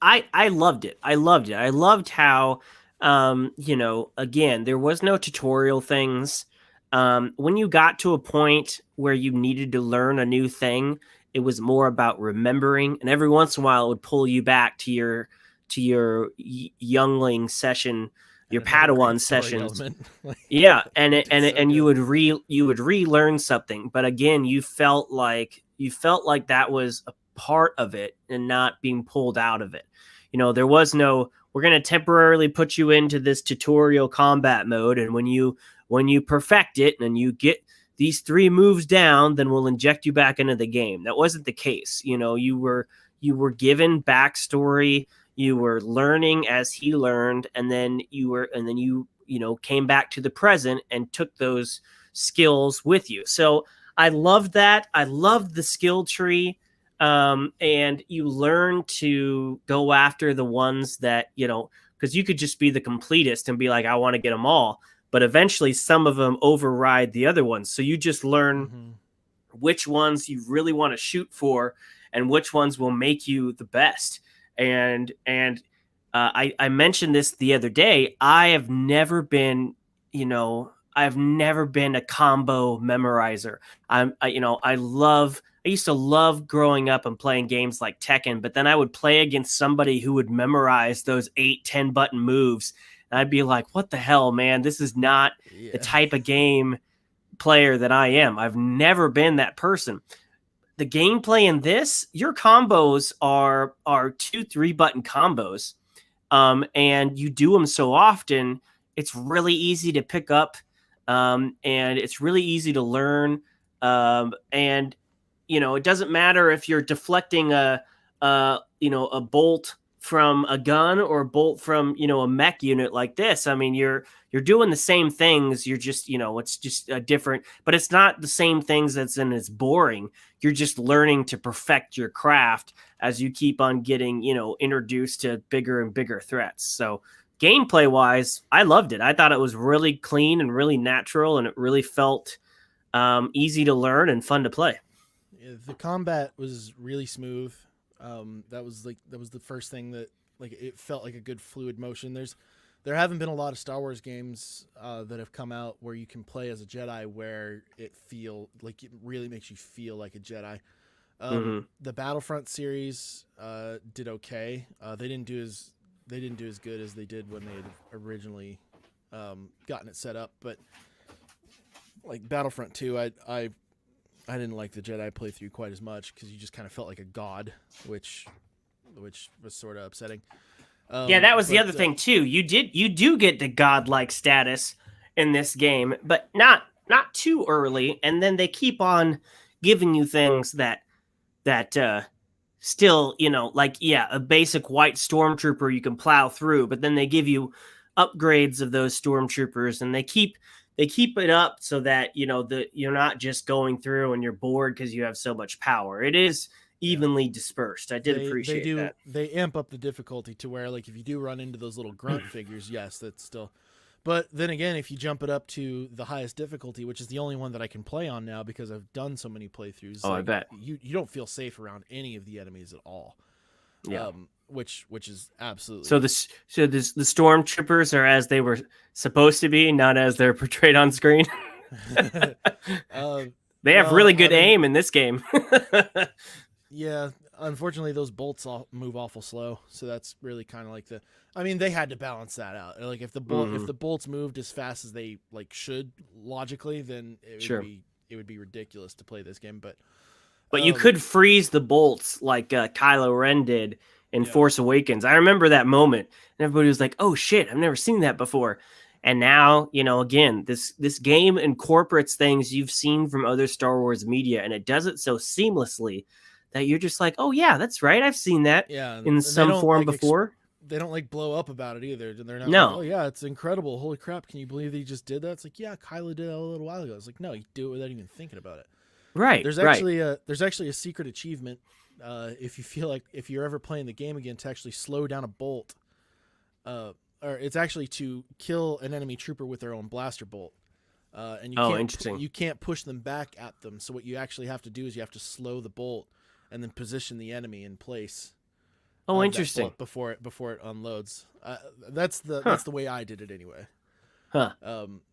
I loved it. I loved it. I loved how, again, there was no tutorial things. When you got to a point where you needed to learn a new thing, it was more about remembering, and every once in a while it would pull you back to your youngling session, your And another great Padawan story sessions. element. Like, Yeah, and it's so and you good. would relearn something, but again, you felt like that was a part of it and not being pulled out of it. There was no, we're going to temporarily put you into this tutorial combat mode, and when you perfect it and you get these 3 moves down, then we'll inject you back into the game. That wasn't the case. You were given backstory, you were learning as he learned, and then you came back to the present and took those skills with you. So I loved that. I loved the skill tree. And you learn to go after the ones that, because you could just be the completist and be like, I want to get them all. But eventually some of them override the other ones. So you just learn which ones you really want to shoot for and which ones will make you the best. And I mentioned this the other day. I've never been a combo memorizer. I used to love growing up and playing games like Tekken, but then I would play against somebody who would memorize those 8-10 button moves. And I'd be like, what the hell, man? This is not the type of game player that I am. I've never been that person. The gameplay in this, your combos are 2-3 button combos. And you do them so often, it's really easy to pick up. And it's really easy to learn. And it doesn't matter if you're deflecting a bolt from a gun or a bolt from, a mech unit like this. I mean, you're doing the same things. You're just, it's just a different, but it's not the same things it's boring. You're just learning to perfect your craft as you keep on getting, introduced to bigger and bigger threats. So gameplay wise, I loved it. I thought it was really clean and really natural, and it really felt easy to learn and fun to play. The combat was really smooth. That was the first thing that, like, it felt like a good fluid motion. There haven't been a lot of Star Wars games that have come out where you can play as a Jedi where it really makes you feel like a Jedi. The Battlefront series did okay. They didn't do as good as they did when they had originally gotten it set up. But like Battlefront 2, I didn't like the Jedi playthrough quite as much because you just kind of felt like a god, which was sort of upsetting. Yeah, that was the other thing too. You do get the godlike status in this game, but not too early. And then they keep on giving you things that still, a basic white stormtrooper you can plow through, but then they give you upgrades of those stormtroopers, and they keep it up so that you're not just going through and you're bored because you have so much power. It is evenly dispersed. I did appreciate that. They amp up the difficulty to where, like, if you do run into those little grunt figures, yes, that's still. But then again, if you jump it up to the highest difficulty, which is the only one that I can play on now because I've done so many playthroughs, I bet you don't feel safe around any of the enemies at all. Yeah. Which is absolutely. So the stormtroopers are as they were supposed to be, not as they're portrayed on screen. They have really good aim in this game. Yeah, unfortunately, those bolts all move awful slow, so that's really kind of like they had to balance that out. Like if the bolts moved as fast as they should logically, then it would be ridiculous to play this game. But you could freeze the bolts like Kylo Ren did in Force Awakens. I remember that moment, and everybody was like, "Oh shit, I've never seen that before." And now, again, this game incorporates things you've seen from other Star Wars media, and it does it so seamlessly that you're just like, oh yeah, that's right, I've seen that in some form before. they don't like blow up about it either. They're not like, No. oh yeah, it's incredible. Holy crap! Can you believe he just did that? It's like, yeah, Kylo did that a little while ago. It's like, no, you do it without even thinking about it. Right. Right. There's actually a secret achievement. If you feel like if you're ever playing the game again to actually slow down a bolt, or it's actually to kill an enemy trooper with their own blaster bolt. And Interesting. you can't push them back at them. So what you actually have to do is you have to slow the bolt and then position the enemy in place. Interesting. Before it unloads. That's the way I did it anyway. Huh.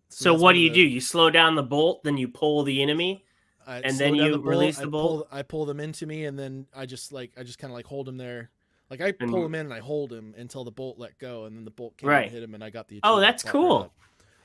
So what do? You slow down the bolt, then you pull the enemy, and then you release the bolt. I pull them into me, and then I just kind of like hold them there. Like I pull him in and I hold him until the bolt let go, and then the bolt came and hit him, and I got the. Oh, that's cool.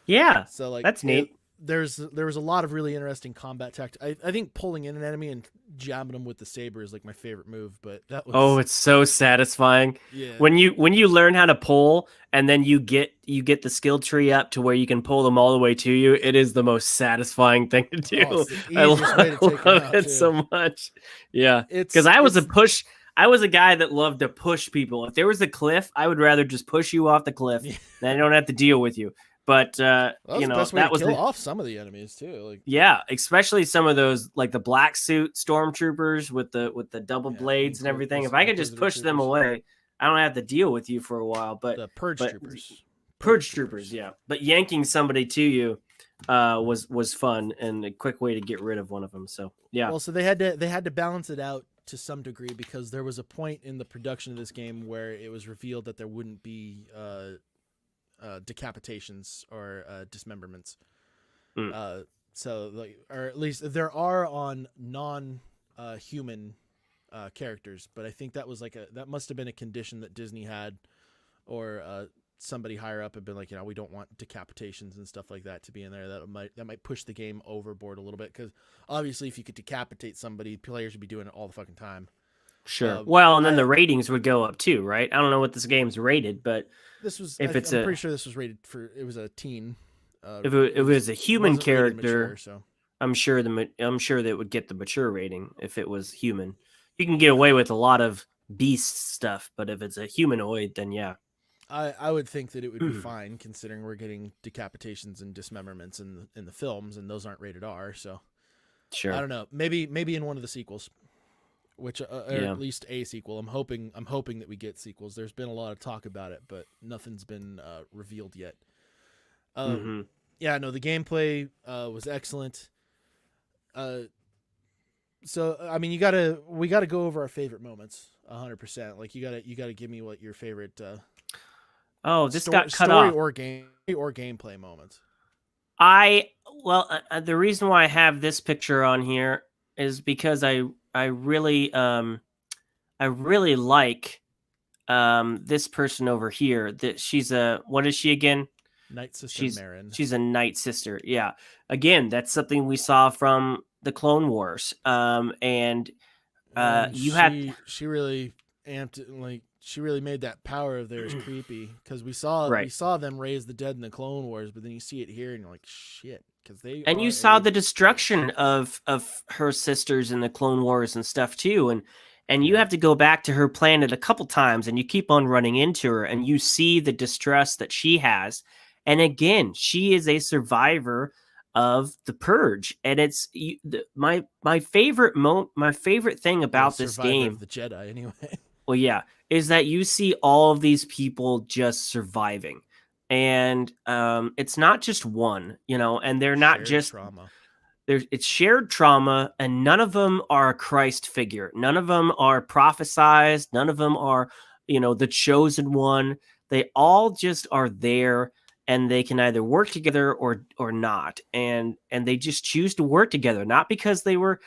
Yeah. So like that's neat. There was a lot of really interesting combat tactics. I think pulling in an enemy and jabbing them with the saber is like my favorite move. But that was it's so satisfying. Yeah. When you learn how to pull and then you get the skill tree up to where you can pull them all the way to you, it is the most satisfying thing to do. I love it so much. Yeah, because I was a guy that loved to push people. If there was a cliff, I would rather just push you off the cliff. Then I don't have to deal with you. But that was to kill off some of the enemies too. Like especially some of those like the black suit stormtroopers with the double blades and everything. If I could just push them away, I don't have to deal with you for a while. But the purge troopers, yeah. But yanking somebody to you was fun and a quick way to get rid of one of them. So yeah. Well, so they had to balance it out to some degree because there was a point in the production of this game where it was revealed that there wouldn't be decapitations or dismemberments. So like, or at least there are on non-human characters, but I think that was like that must have been a condition that Disney had, or somebody higher up had been like, we don't want decapitations and stuff like that to be in there. That might push the game overboard a little bit, because obviously if you could decapitate somebody, players would be doing it all the fucking time. Sure. Well, and then the ratings would go up too, right? I don't know what this game's rated, but I'm pretty sure this was rated for. It was a teen. If it was a human character, mature, so. I'm sure that would get the mature rating if it was human. You can get away with a lot of beast stuff, but if it's a humanoid, then yeah. I would think that it would be fine, considering we're getting decapitations and dismemberments in the films, and those aren't rated R. So sure. I don't know. Maybe in one of the sequels. Or at least a sequel. I'm hoping that we get sequels. There's been a lot of talk about it, but nothing's been revealed yet. Yeah, no, the gameplay was excellent. So I mean, we gotta go over our favorite moments 100%. Like you gotta give me what your favorite. This got cut off. Or gameplay moments. The reason why I have this picture on here is because I really like this person over here. That she's what is she again? Night Sister Marin. She's a Night Sister. Yeah. Again, that's something we saw from the Clone Wars. She really amped it, like she really made that power of theirs creepy, because we saw them raise the dead in the Clone Wars, but then you see it here and you're like, shit. And you saw the destruction of her sisters in the Clone Wars and stuff too, and you have to go back to her planet a couple times, and you keep on running into her, and you see the distress that she has. And again, she is a survivor of the Purge, and it's my favorite thing about this game. Of the Jedi, anyway. Well, yeah, is that you see all of these people just surviving. And it's not just one, and they're not shared just trauma. It's shared trauma, and none of them are a Christ figure. None of them are prophesized. None of them are, the chosen one. They all just are there, and they can either work together or not. And they just choose to work together, not because they were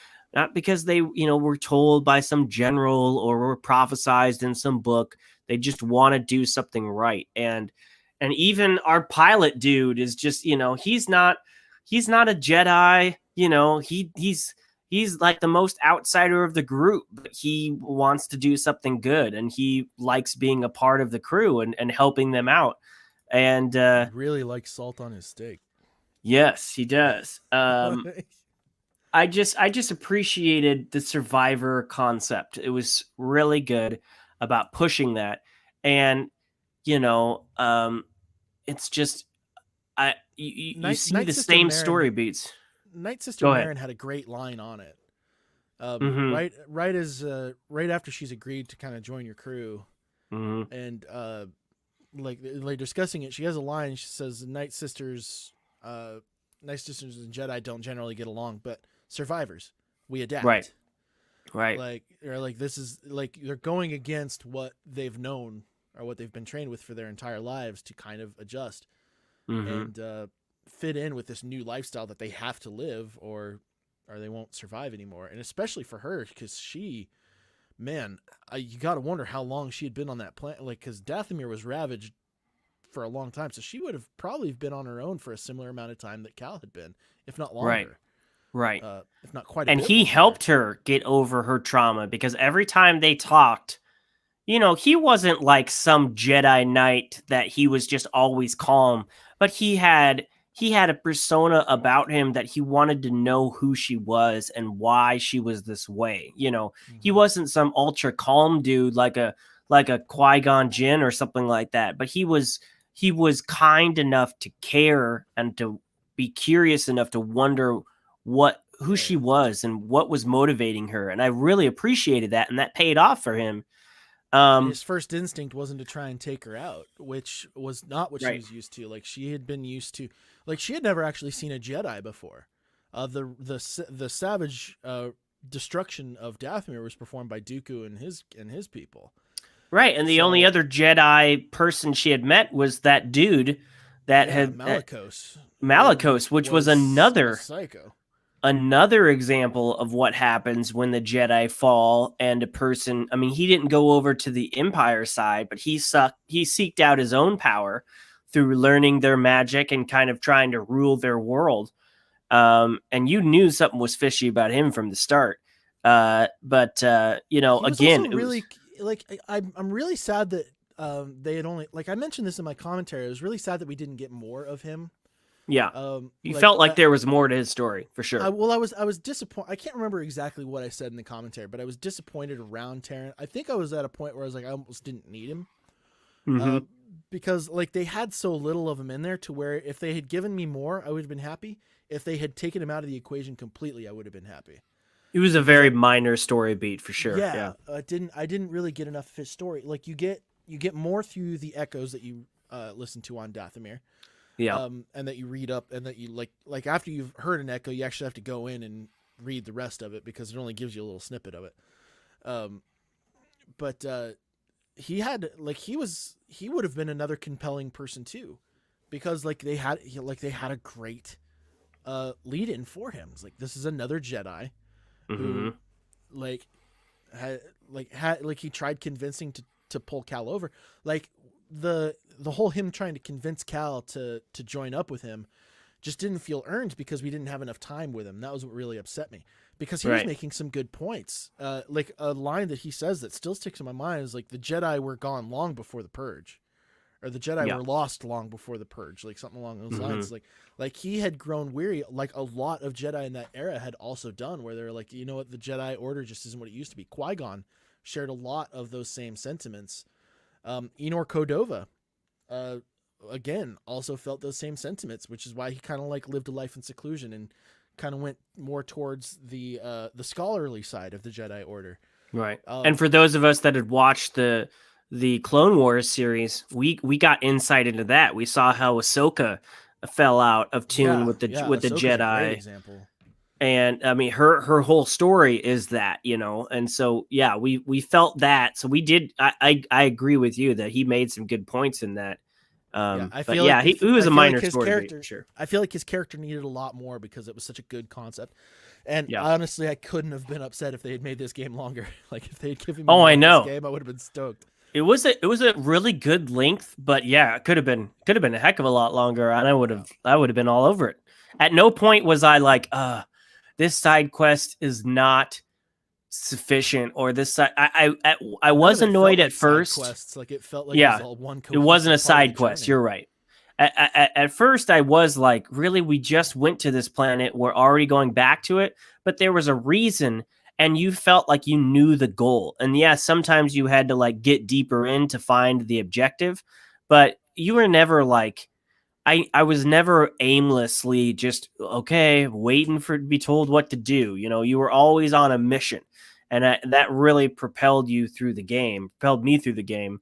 told by some general or were prophesized in some book. They just want to do something right. And even our pilot dude is just, he's not a Jedi, he's like the most outsider of the group, but he wants to do something good, and he likes being a part of the crew and helping them out. And he really likes salt on his steak. Yes, he does. I just appreciated the survivor concept. It was really good about pushing that. And you know, it's just you see Night the Sister same Marin. story beats. Night Sister Go ahead. Marin had a great line on it. Mm-hmm. Right after she's agreed to kind of join your crew, Mm-hmm. and like discussing it, she has a line. She says, Night Sisters and Jedi don't generally get along, but survivors, we adapt." Right. Right. Like this is like they're going against what they've known or what they've been trained with for their entire lives to kind of adjust Mm-hmm. and fit in with this new lifestyle that they have to live, or they won't survive anymore. And especially for her, because you got to wonder how long she had been on that planet. Like, because Dathomir was ravaged for a long time, so she would have probably been on her own for a similar amount of time that Cal had been, if not longer. Right. If not quite a And bit he longer. helped her get over her trauma, because every time they talked, he wasn't like some Jedi Knight that he was just always calm, but he had a persona about him that he wanted to know who she was and why she was this way. He wasn't some ultra calm dude like a Qui-Gon Jinn or something like that, but he was kind enough to care and to be curious enough to wonder who she was and what was motivating her. And I really appreciated that, and that paid off for him. And his first instinct wasn't to try and take her out, which was not what she Right. was used to. Like, she had been used to, like, she had never actually seen a Jedi before. The savage destruction of Dathomir was performed by Dooku and his people. Right, and the only other Jedi person she had met was that dude that had Malicos, which was another psycho. Another example of what happens when the Jedi fall and a person. I mean, he didn't go over to the Empire side, but he seeked out his own power through learning their magic and kind of trying to rule their world. And you knew something was fishy about him from the start. But again, it really like I'm really sad that they had only, like I mentioned this in my commentary. I was really sad that we didn't get more of him. Yeah, you felt like there was more to his story for sure. I was disappointed. I can't remember exactly what I said in the commentary, but I was disappointed around Terran. I think I was at a point where I was like, I almost didn't need him. Mm-hmm. Because like they had so little of him in there to where if they had given me more, I would have been happy. If they had taken him out of the equation completely, I would have been happy. It was a very minor story beat for sure. Yeah. I didn't really get enough of his story. Like you get more through the echoes that you listen to on Dathomir. Yeah. And that you read up, and that you like after you've heard an echo, you actually have to go in and read the rest of it because it only gives you a little snippet of it. But he would have been another compelling person too, because they had a great lead in for him. It's like, this is another Jedi who he tried convincing to pull Cal over. Like the whole him trying to convince Cal to join up with him just didn't feel earned because we didn't have enough time with him. That was what really upset me, because he was making some good points. Like a line that he says that still sticks in my mind is like, the Jedi were gone long before the Purge, or the Jedi were lost long before the Purge, like something along those lines. Like he had grown weary, like a lot of Jedi in that era had also done, where they're like, you know what, the Jedi Order just isn't what it used to be. Qui-Gon shared a lot of those same sentiments. Enor Cordova, again, also felt those same sentiments, which is why he kind of like lived a life in seclusion and kind of went more towards the scholarly side of the Jedi Order. Right. And for those of us that had watched the Clone Wars series, we got insight into that. We saw how Ahsoka fell out of tune with the Jedi. A great example. And I mean, her whole story is that, and so, yeah, we felt that. So we did. I agree with you that he made some good points in that. He was a minor story. Sure. I feel like his character needed a lot more because it was such a good concept. And honestly, I couldn't have been upset if they had made this game longer. Like if they had given me this game, I would have been stoked. It was a really good length, but yeah, it could have been a heck of a lot longer, and I would have been all over it. At no point was I like, this side quest is not sufficient, or this side. I was annoyed at first. Quests. Like it felt like it was all one. It wasn't a side quest. You're right. At first, I was like, really, we just went to this planet. We're already going back to it, but there was a reason, and you felt like you knew the goal. And yeah, sometimes you had to like get deeper in to find the objective, but you were never like, I was never aimlessly just okay waiting for to be told what to do. You were always on a mission, and that really propelled you through the game, propelled me through the game,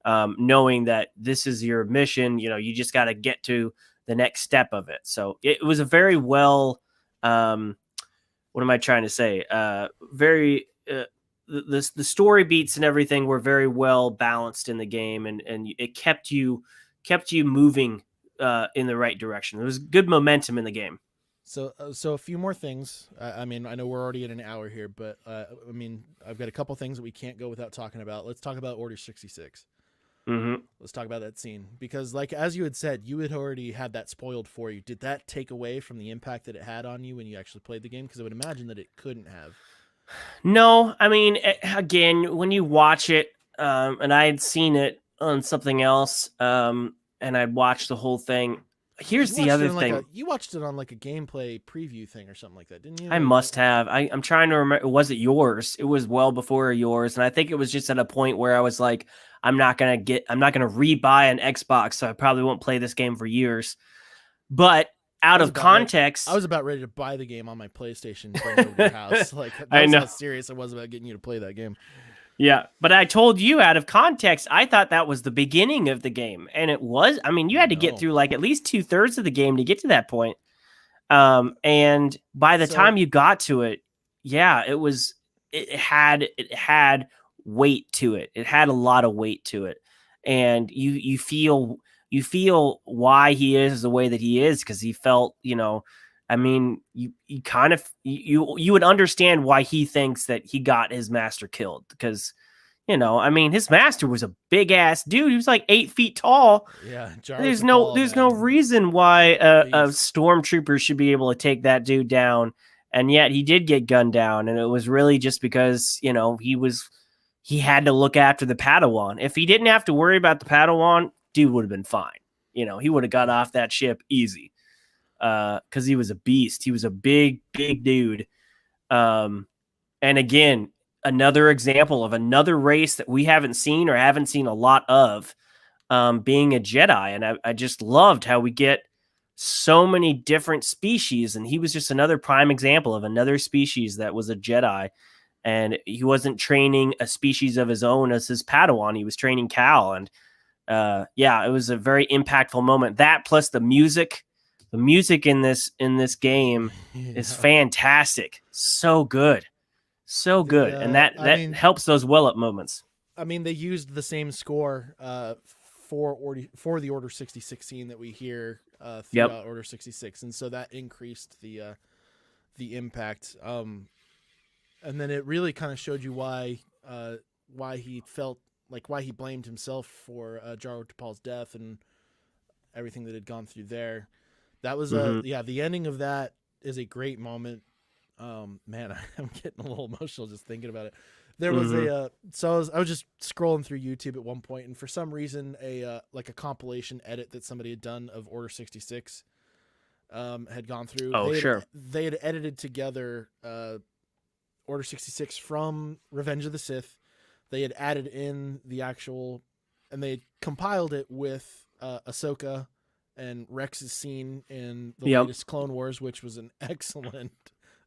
knowing that this is your mission. You just got to get to the next step of it. So it was a very well, what am I trying to say? Very the story beats and everything were very well balanced in the game, and it kept you moving in the right direction. There was good momentum in the game. So a few more things. I mean, I know we're already at an hour here, but I mean, I've got a couple things that we can't go without talking about. Let's talk about Order 66. Mm-hmm. Let's talk about that scene because, like as you had said, you had already had that spoiled for you. Did that take away from the impact that it had on you when you actually played the game? Because I would imagine that it couldn't have. No, I mean, again, when you watch it, and I had seen it on something else, and I'd watched the whole thing. Here's the other thing. You watched it on like a gameplay preview thing or something like that, didn't you? I must have. I'm trying to remember. Was it yours? It was well before yours, and I think it was just at a point where I was like, I'm not gonna rebuy an Xbox, so I probably won't play this game for years. But out of context, I was about ready to buy the game on my PlayStation, bring it over to your house. Like I know how serious I was about getting you to play that game. Yeah, but I told you out of context, I thought that was the beginning of the game, and it was. I mean, you had to get through like at least 2/3 of the game to get to that point. And by the time you got to it, yeah, it had weight to it. It had a lot of weight to it, and you feel why he is the way that he is because he felt, I mean, you kind of you would understand why he thinks that he got his master killed because, I mean, his master was a big ass dude. He was like 8 feet tall. Yeah, there's no reason why a stormtrooper should be able to take that dude down, and yet he did get gunned down, and it was really just because he had to look after the Padawan. If he didn't have to worry about the Padawan, dude would have been fine. He would have got off that ship easy. Because he was a beast. He was a big, big dude. And again, another example of another race that we haven't seen or haven't seen a lot of, being a Jedi. And I just loved how we get so many different species. And he was just another prime example of another species that was a Jedi. And he wasn't training a species of his own as his Padawan. He was training Cal. And it was a very impactful moment. That plus the music. The music in this game is fantastic. So good. And that helps those well-up moments. I mean, they used the same score for the Order 66 scene that we hear throughout Order 66, and so that increased the impact. And then it really kind of showed you why he felt like why he blamed himself for Jaro Tapal's death and everything that had gone through there. That was the ending of that is a great moment. Man, I'm getting a little emotional just thinking about it. There was I was just scrolling through YouTube at one point, and for some reason a compilation edit that somebody had done of Order 66 had gone through. They had edited together Order 66 from Revenge of the Sith. They had added in the actual, and they had compiled it with Ahsoka and Rex's scene in the latest Clone Wars, which was an excellent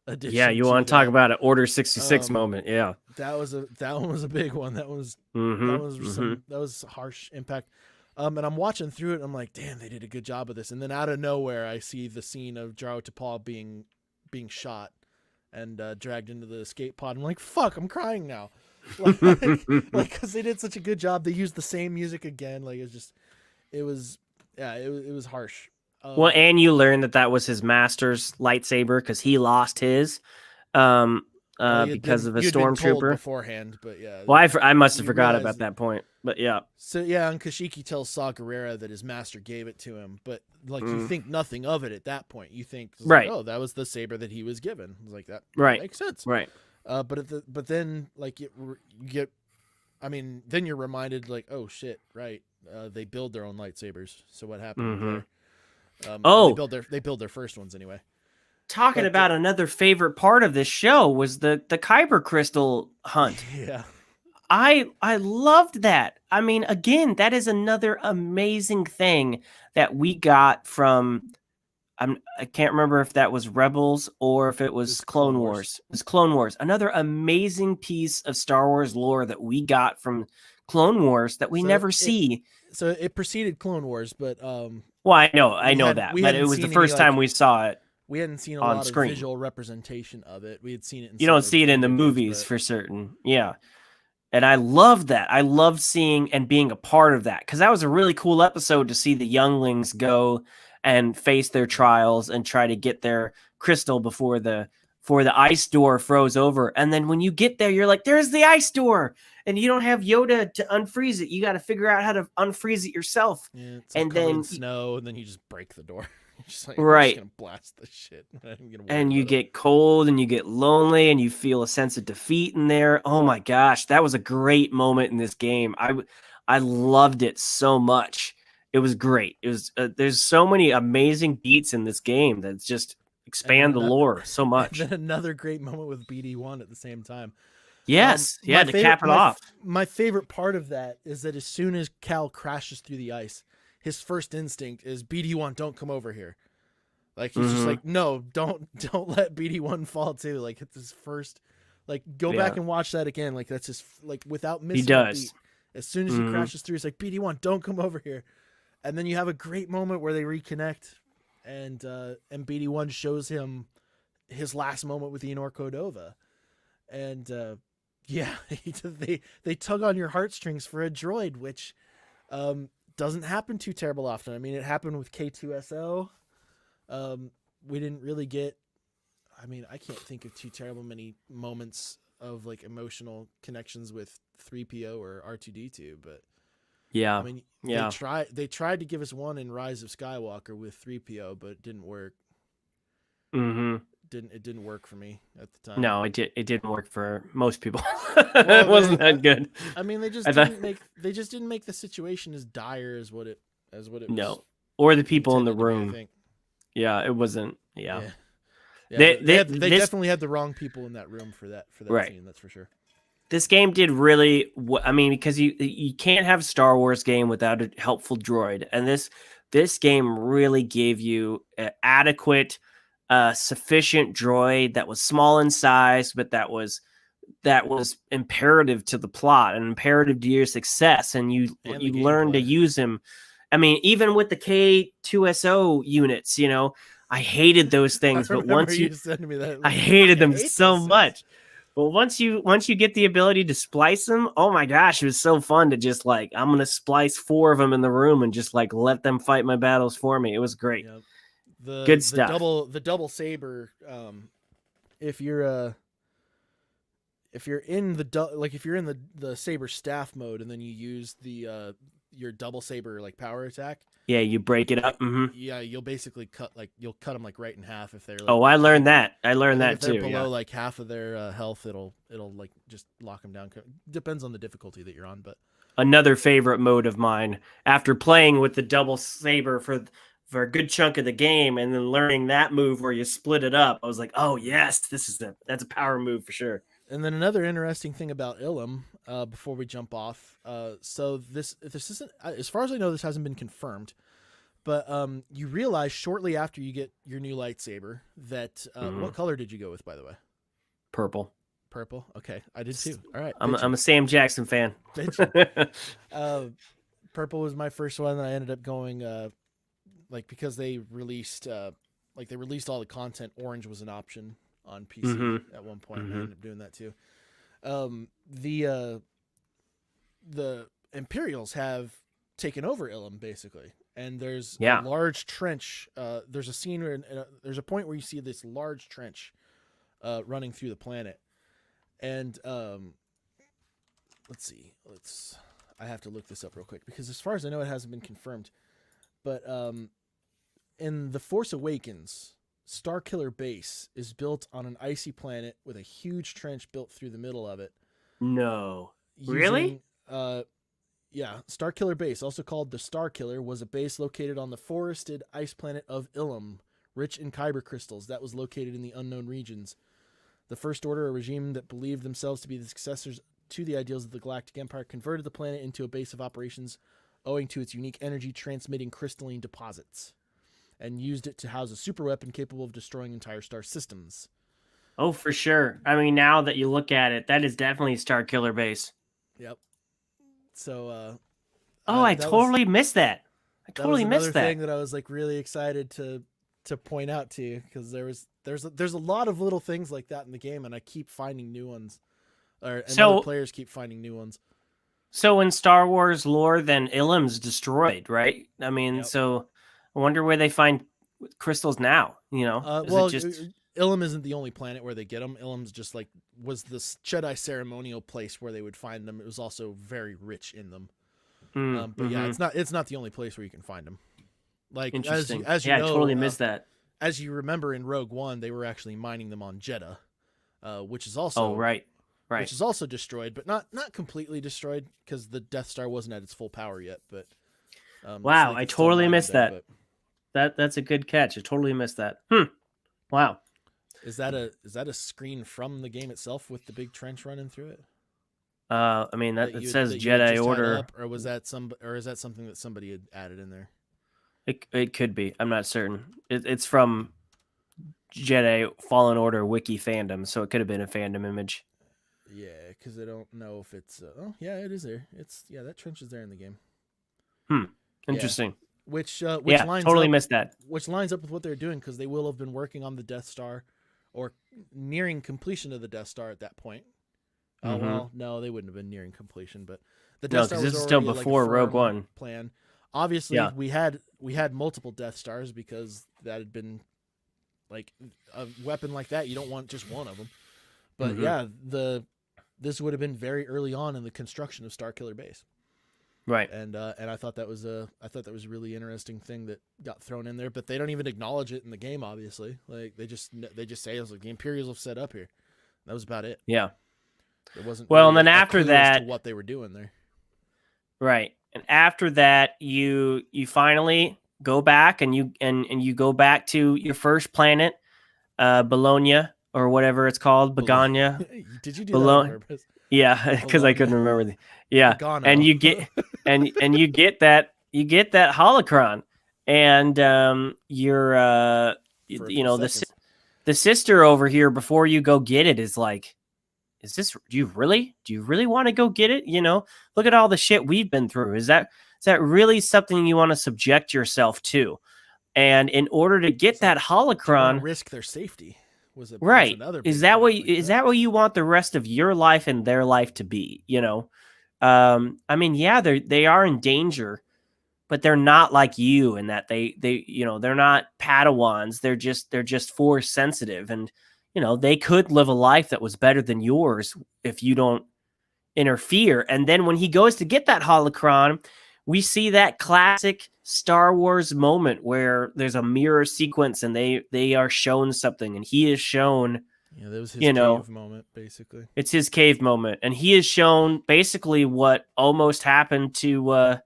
addition. Yeah, you want to talk about an Order 66 moment? Yeah, that one was a big one. That was that was harsh impact. And I'm watching through it, and I'm like, damn, they did a good job of this. And then out of nowhere, I see the scene of Jaro Tapal being Shot and dragged into the escape pod. I'm like, fuck, I'm crying now. Because they did such a good job. They used the same music again. Like it was harsh. Well, and you learned that was his master's lightsaber because he lost his because of a stormtrooper beforehand. But yeah, well, I must have forgot about that point. But yeah, so yeah, and Kashyyyk tells Saw Gerrera that his master gave it to him, but you think nothing of it at that point. You think, right? Oh, that was the saber that he was given. It's like that, right? Makes sense, right? But then you get, I mean, then you're reminded like, oh shit, right? They build their own lightsabers. So what happened there? They build their first ones anyway. Talking about another favorite part of this show was the Kyber crystal hunt. Yeah. I loved that. I mean, again, that is another amazing thing that we got from I can't remember if that was Rebels or if it was It's Clone Wars. It was Clone Wars. Another amazing piece of Star Wars lore that we got from Clone Wars that we So never it see. so it preceded Clone Wars, but Well, I know that, we but it hadn't was the seen any first time we saw it we hadn't seen a on lot of screen. visual representation of it. We had seen it in You some don't of see it in the videos, movies but for certain. Yeah. And I love that. I love seeing and being a part of that because that was a really cool episode to see the younglings go and face their trials and try to get their crystal before the ice door froze over. And then when you get there, you're like, "There's the ice door," and you don't have Yoda to unfreeze it. You got to figure out how to unfreeze it yourself. yeah, it's like And covered in then snow, and then you just break the door. You're just like, I'm just right. gonna blast the shit. I'm not even gonna worry And you about it. get cold and you get lonely and you feel a sense of defeat in there. Oh my gosh, that was a great moment in this game. I loved it so much. It was great. It was there's so many amazing beats in this game that just And then expand the lore so and much. then another great moment with BD1 at the same time. Yes, yeah, to cap it off. My favorite part of that is that as soon as Cal crashes through the ice, his first instinct is BD1, don't come over here. Like he's just like, no, don't let BD1 fall too. Like it's his first. Like go back and watch that again. Like that's his like without missing He a does. beat. As soon as he crashes through, he's like BD1, don't come over here. And then you have a great moment where they reconnect, and BD1 shows him his last moment with Enor Cordova, and yeah, they tug on your heartstrings for a droid, which doesn't happen too terrible often. I mean, it happened with K2SO. We didn't really get. I mean, I can't think of too terrible many moments of like emotional connections with 3PO or R2D2, but Yeah. I mean, yeah. they tried to give us one in Rise of Skywalker with 3PO, but it didn't work. Mhm. It didn't work for me at the time. No, it didn't work for most people. It wasn't that good. I mean, they just didn't make the situation as dire as what it was. No. Or the people in the intended to be, I room. think. Yeah, it wasn't. Yeah. They definitely had the wrong people in that room for that Right. scene. That's for sure. This game did really. I mean, because you can't have a Star Wars game without a helpful droid, and this game really gave you an adequate, sufficient droid that was small in size, but that was imperative to the plot and imperative to your success, and you learn to use him. I mean, even with the K2SO units, you know, I hated those things, but once you said to me that, I hated them so much. But once you get the ability to splice them, oh my gosh, it was so fun to just like, I'm gonna splice 4 of them in the room and just like let them fight my battles for me. It was great. Yep. Good stuff. The double saber. If you're in the saber staff mode and then you use the your double saber like power attack. Yeah, you break it up. Yeah, you'll basically cut them like right in half if they're. Like, oh, I learned that. I learned that if they're too. below like half of their health, it'll like just lock them down. Depends on the difficulty that you're on, but another favorite mode of mine after playing with the double saber for a good chunk of the game and then learning that move where you split it up, I was like, oh yes, that's a power move for sure. And then another interesting thing about Ilum, before we jump off, so this isn't, as far as I know, this hasn't been confirmed, but you realize shortly after you get your new lightsaber that what color did you go with, by the way? Purple. Purple. Okay, I did too. All right, I'm a Sam Jackson fan. Purple was my first one, and I ended up going like because they released all the content. Orange was an option on PC at one point. I ended up doing that too. The Imperials have taken over Ilum basically, and there's a large trench. There's a scene where there's a point where you see this large trench running through the planet, and let's see. I have to look this up real quick because as far as I know, it hasn't been confirmed. But in The Force Awakens, Starkiller Base is built on an icy planet with a huge trench built through the middle of it. No. Really? Yeah. Starkiller Base, also called the Starkiller, was a base located on the forested ice planet of Ilum, rich in kyber crystals that was located in the unknown regions. The First Order, a regime that believed themselves to be the to the ideals of the Galactic Empire, converted the planet into a base of operations owing to its unique energy transmitting crystalline deposits, and used it to house a super weapon capable of destroying entire star systems. Oh, for sure. I mean, now that you look at it, that is definitely Star Killer Base. Yep. So Oh, I that was totally missed that. I that was totally another missed that. thing that I was like really excited to point out to you, because there's a lot of little things like that in the game, and I keep finding new ones, and other players keep finding new ones. So in Star Wars lore, then Ilum's destroyed, right? I mean, Yep. so I wonder where they find crystals now. Well, It just Ilum isn't the only planet where they get them. Ilum's just like was this Jedi ceremonial place where they would find them. It was also very rich in them. But yeah, it's not the only place where you can find them. Like interesting. As you yeah, know, I totally missed that. As you remember in Rogue One, they were actually mining them on Jeddah, which is also right, which is also destroyed, but not completely destroyed, because the Death Star wasn't at its full power yet. But wow, so I totally missed that. That's a good catch. I totally missed that. Wow. Is that a screen from the game itself with the big trench running through it? I mean it says Jedi Order, or is that something that somebody had added in there? It could be. I'm not certain. It's from Jedi Fallen Order wiki fandom, so it could have been a fandom image. Yeah, because I don't know if it's. Oh, yeah, it is there. That trench is there in the game. Interesting. Yeah. Which lines totally up, missed that. Which lines up with what they're doing, because they will have been working on the Death Star, or nearing completion of the Death Star at that point. Well, no, they wouldn't have been nearing completion, but the Death Star was this is still before Rogue One plan. Obviously, we had multiple Death Stars, because that had been like a weapon like that. You don't want just one of them. But this would have been very early on in the construction of Starkiller Base. Right. And I thought that was a really interesting thing that got thrown in there, but they don't even acknowledge it in the game. Obviously, like they just say, like, the Imperials have set up here. That was about it. Yeah. It wasn't well, really and then after that, as to what they were doing there. Right. And after that, you finally go back and you go back to your first planet, Bologna, or whatever it's called, Begonia. Did you do that on purpose? Yeah, because I couldn't remember Begano. and you get and you get that holocron, and you're the sister over here before you go get it is like, do you really want to go get it? Look at all the shit we've been through. Is that really something you want to subject yourself to? And in order to get that holocron, risk their safety. Right. Is that what you want the rest of your life and their life to be? I mean, yeah, they are in danger, but they're not like you in that they're not Padawans. They're just force sensitive, and they could live a life that was better than yours if you don't interfere. And then when he goes to get that holocron, we see that classic Star Wars moment where there's a mirror sequence and they are shown something, and he is shown. Yeah, that was his cave moment, basically. It's his cave moment, and he is shown basically what almost happened to.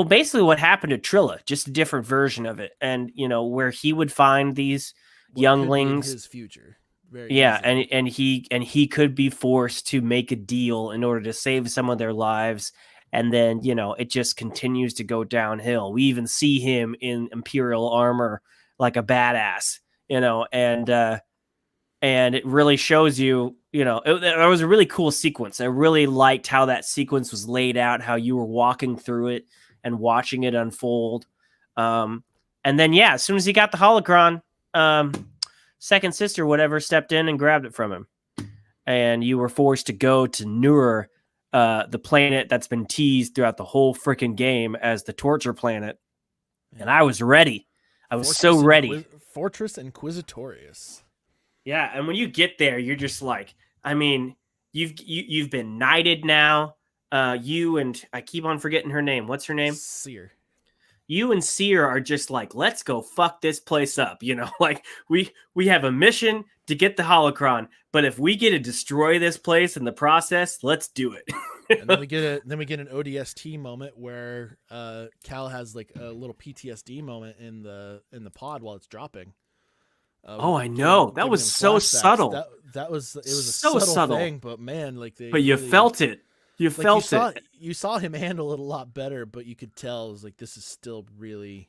Basically what happened to Trilla, just a different version of it, and where he would find these younglings. His future. And he could be forced to make a deal in order to save some of their lives. And then, it just continues to go downhill. We even see him in Imperial armor like a badass, and it really shows you, it was a really cool sequence. I really liked how that sequence was laid out, how you were walking through it and watching it unfold. And then, as soon as he got the holocron, second sister, whatever, stepped in and grabbed it from him. And you were forced to go to Nur, the planet that's been teased throughout the whole freaking game as the torture planet. And I was ready. I was so ready. Fortress Inquisitorius. Yeah, and when you get there, you're just like, I mean, you've been knighted now. You and I keep on forgetting her name. What's her name? Seer. You and Seer are just like, let's go fuck this place up. Like we have a mission to get the holocron, but if we get to destroy this place in the process, let's do it. And then we get an ODST moment where Cal has like a little PTSD moment in the pod while it's dropping. Oh, I know. That giving was him so flashbacks. subtle. That was it was a So subtle subtle. thing, but man, like they But you really felt it. You like felt it. you saw him handle it a lot better, but you could tell it was like this is still really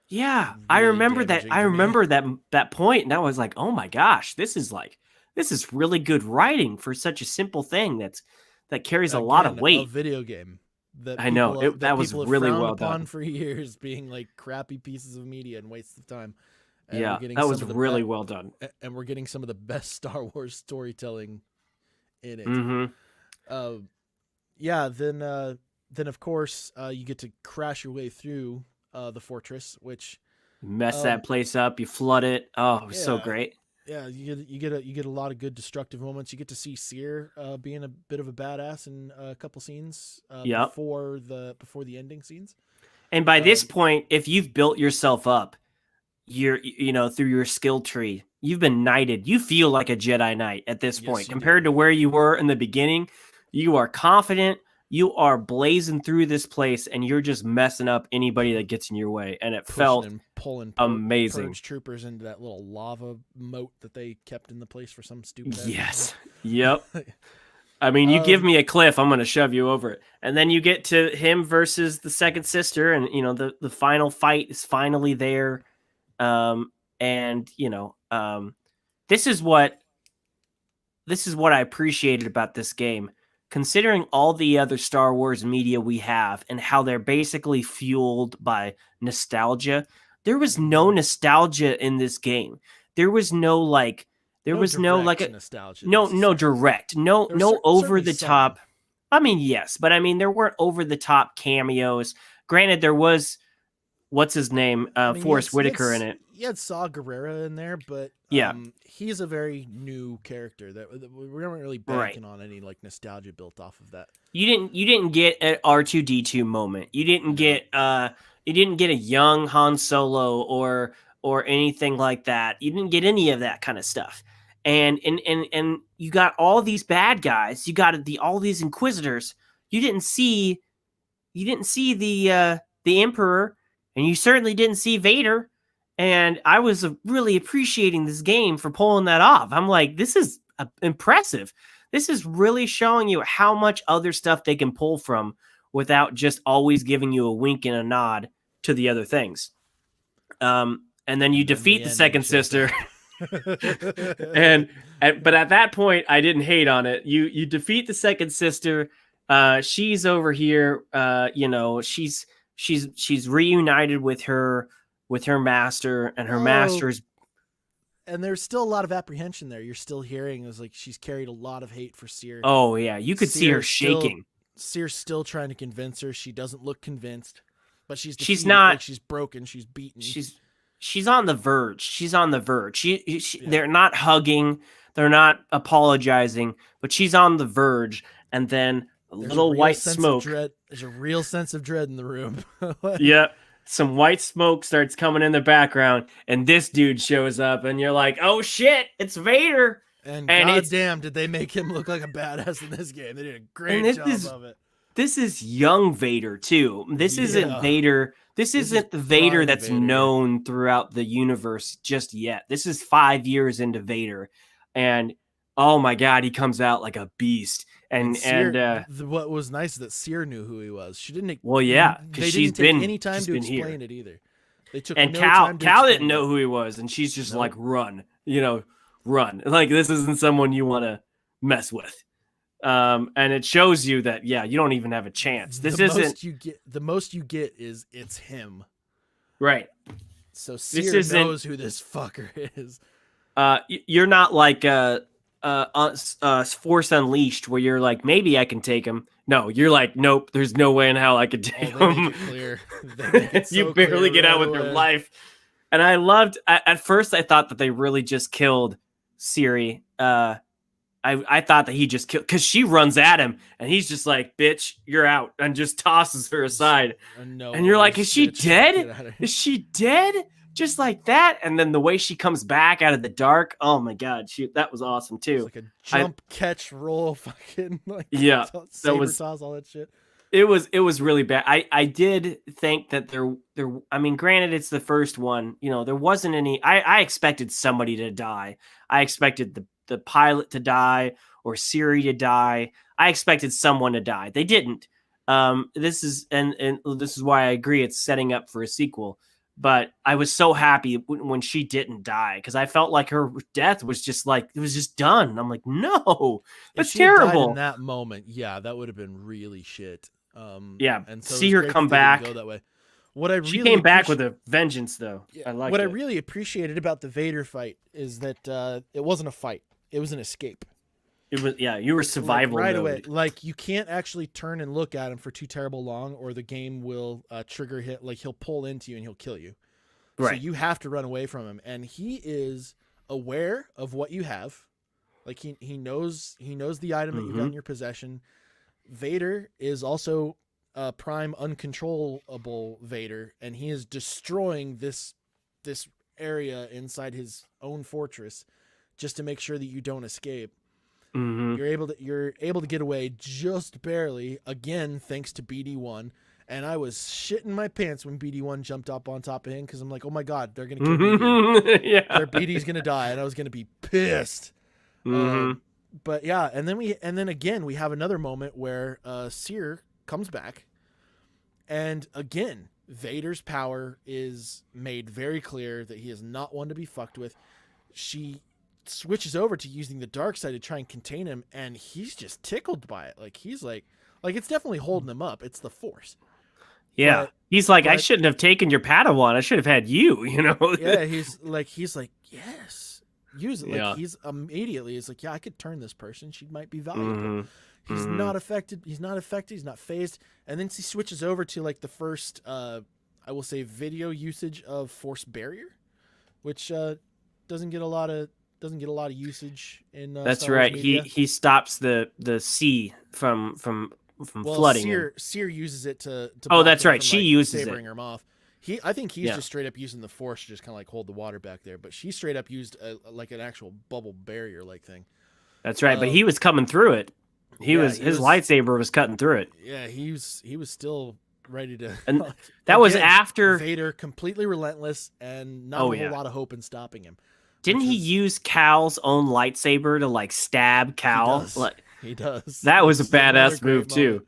Yeah, I really remember that. damaging I to me. remember that point, and I was like, "Oh my gosh, this is really good writing for such a simple thing that carries a lot of Again, a weight." video game I know that that was people have really frowned well upon done. for years being like crappy pieces of media and wastes of time. And we're Yeah, getting that some was of the really well done. and we're getting some of the best Star Wars storytelling in it. Mm-hmm. Uh, yeah, then of course you get to crash your way through the fortress, which Mess um, that place up. You flood it. Oh, it was so yeah, great. yeah, you get a lot of good destructive moments. You get to see Seer being a bit of a badass in a couple scenes Yep. before the ending scenes. And by this Um, point, if you've built yourself up, through your skill tree, you've been knighted. You feel like a Jedi Knight at this yes, point you do. compared to where you were in the beginning. You are confident. You are blazing through this place, and you're just messing up anybody that gets in your way. And it Pushing felt and pulling amazing. purge troopers into that little lava moat that they kept in the place for some stupid ass Yes. Yep. reason. I mean, you give um, me a cliff, I'm going to shove you over it. And then you get to him versus the second sister, and the final fight is finally there. And this is what I appreciated about this game, considering all the other Star Wars media we have and how they're basically fueled by nostalgia. There was no nostalgia in this game. There was no like there no was no like direct a nostalgia no necessarily. direct, no over Certainly the some. top. I mean, yes, but I mean there weren't over the top cameos. Granted, there was what's his name, I mean, Forrest Whitaker in it. you had Saw Gerrera in there, but Yeah, he's a very new character that we weren't really right. banking on any like nostalgia built off of that. You didn't get an R2D2 moment. No, You didn't get a young Han Solo or anything like that. You didn't get any of that kind of stuff. And you got all these bad guys. You got all these inquisitors. You didn't see the Emperor, and you certainly didn't see Vader. And I was really appreciating this game for pulling that off. I'm like, this is impressive. This is really showing you how much other stuff they can pull from without just always giving you a wink and a nod to the other things. And then you and then the defeat the ending second shows sister. up. But at that point, I didn't hate on it. You defeat the second sister. She's over here. She's reunited with her master, and her master's. And there's still a lot of apprehension there. You're still hearing is like she's carried a lot of hate for Seer. Oh yeah, you could see her shaking. Seer's still trying to convince her. She doesn't look convinced, but she's defeated. She's not. Like she's broken. She's beaten. She's on the verge. She's on the verge. They're not hugging. They're not apologizing, but she's on the verge. And then little white smoke. There's a real sense of dread in the room. Yeah. Some white smoke starts coming in the background, and this dude shows up, and you're like, oh shit, it's Vader. And goddamn, did they make him look like a badass in this game? They did a great job of it. This is young Vader, too. This isn't Vader. This isn't the Vader that's known throughout the universe just yet. This is 5 years into Vader. And oh my God, he comes out like a beast. And what was nice is that Seer knew who he was. She didn't. Well, yeah, because she didn't take any time to explain it either. They took and no Cal time to Cal didn't explain know it. who he was, and she's just like, run, run. Like this isn't someone you want to mess with. And it shows you that you don't even have a chance. This isn't the most you get is it's him, right? So Seer knows who this fucker is. You're not like Force Unleashed, where you're like, maybe I can take him. No, you're like, nope, there's no way in hell I could take him. Make it clear. They make it so you barely clear get out with your life. And I loved. At first, I thought that they really just killed Siri. I thought that he just killed because she runs at him and he's just like, bitch, you're out, and just tosses her aside. And you're like, is she dead? Is she dead? Just like that. And then the way she comes back out of the dark. Oh my God. That was awesome too. It's like a jump, catch, roll, fucking like that saber toss, all that shit. it was really bad. I did think that there I mean, granted it's the first one, there wasn't any. I expected somebody to die. I expected the pilot to die or Siri to die. I expected someone to die. They didn't. This is and this is why I agree it's setting up for a sequel. But I was so happy when she didn't die because I felt like her death was just like it was just done. I'm like, no, If that's she had died terrible. in that moment, yeah, that would have been really shit. Yeah, and so see it's her great come that they didn't back. go that way. What I She really came back with a vengeance, though. yeah, I liked what I it. really appreciated about the Vader fight is that it wasn't a fight; it was an escape. It was you were survival right mode. away. Like you can't actually turn and look at him for too terrible long, or the game will trigger hit. Like he'll pull into you and he'll kill you. So Right. you have to run away from him, and he is aware of what you have. Like he knows the item that you've got in your possession. Vader is also a prime uncontrollable Vader, and he is destroying this area inside his own fortress just to make sure that you don't escape. Mm-hmm. You're able to get away just barely, again thanks to BD1. And I was shitting my pants when BD1 jumped up on top of him because I'm like, oh my god, they're gonna kill BD. Yeah. Their BD's gonna die, and I was gonna be pissed. Mm-hmm. But yeah, and then again we have another moment where Seer comes back, and again Vader's power is made very clear that he is not one to be fucked with. She switches over to using the dark side to try and contain him, and he's just tickled by it. Like he's like it's definitely holding him up. It's the Force. Yeah. He's like, I shouldn't have taken your Padawan. I should have had you, Yeah, he's like, yes, use it. Like Yeah. he's like, yeah, I could turn this person. She might be valuable. Mm-hmm. He's not affected. He's not affected. He's not phased. And then he switches over to like the first, I will say, video usage of Force Barrier, which doesn't get a lot of usage in. That's Star Wars right. media. He stops the sea from flooding him. Seer uses it to Oh, block that's him right. from, She like, uses sabering it. him off. I think he's just straight up using the Force to just kind of like hold the water back there. But she straight up used like an actual bubble barrier like thing. That's right. But he was coming through it. His lightsaber was cutting through it. Yeah, he was still ready to. And that was again, after Vader, completely relentless and not a whole lot of hope in stopping him. Didn't he use Cal's own lightsaber to like stab Cal? He does. That was a badass move too.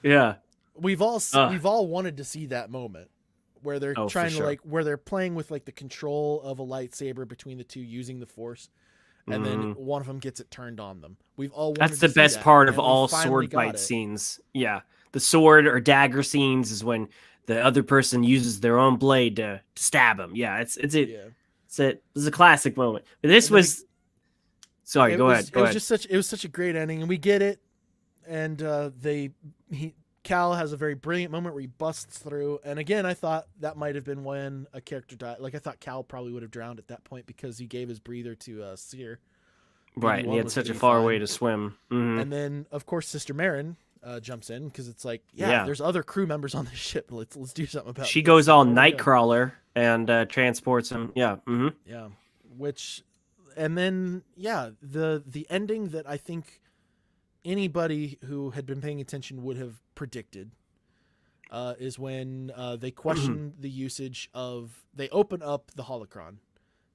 Yeah. We've all wanted to see that moment where they're trying to where they're playing with like the control of a lightsaber between the two using the Force, and then one of them gets it turned on them. We've all wanted That's the to see best that, part of all sword fight scenes. Yeah. The sword or dagger scenes is when the other person uses their own blade to stab him. Yeah, it's a classic moment. But this was sorry, go ahead. It was such a great ending, and we get it. And Cal has a very brilliant moment where he busts through. And again, I thought that might have been when a character died. Like I thought Cal probably would have drowned at that point because he gave his breather to Seer. Right, and he had such a far way to swim. Mm-hmm. And then, of course, Sister Marin jumps in because it's like, there's other crew members on this ship. Let's do something about it. She goes all Nightcrawler and transports him. Yeah. Mm-hmm. Yeah. And then the ending that I think anybody who had been paying attention would have predicted is when they question the usage of. They open up the holocron.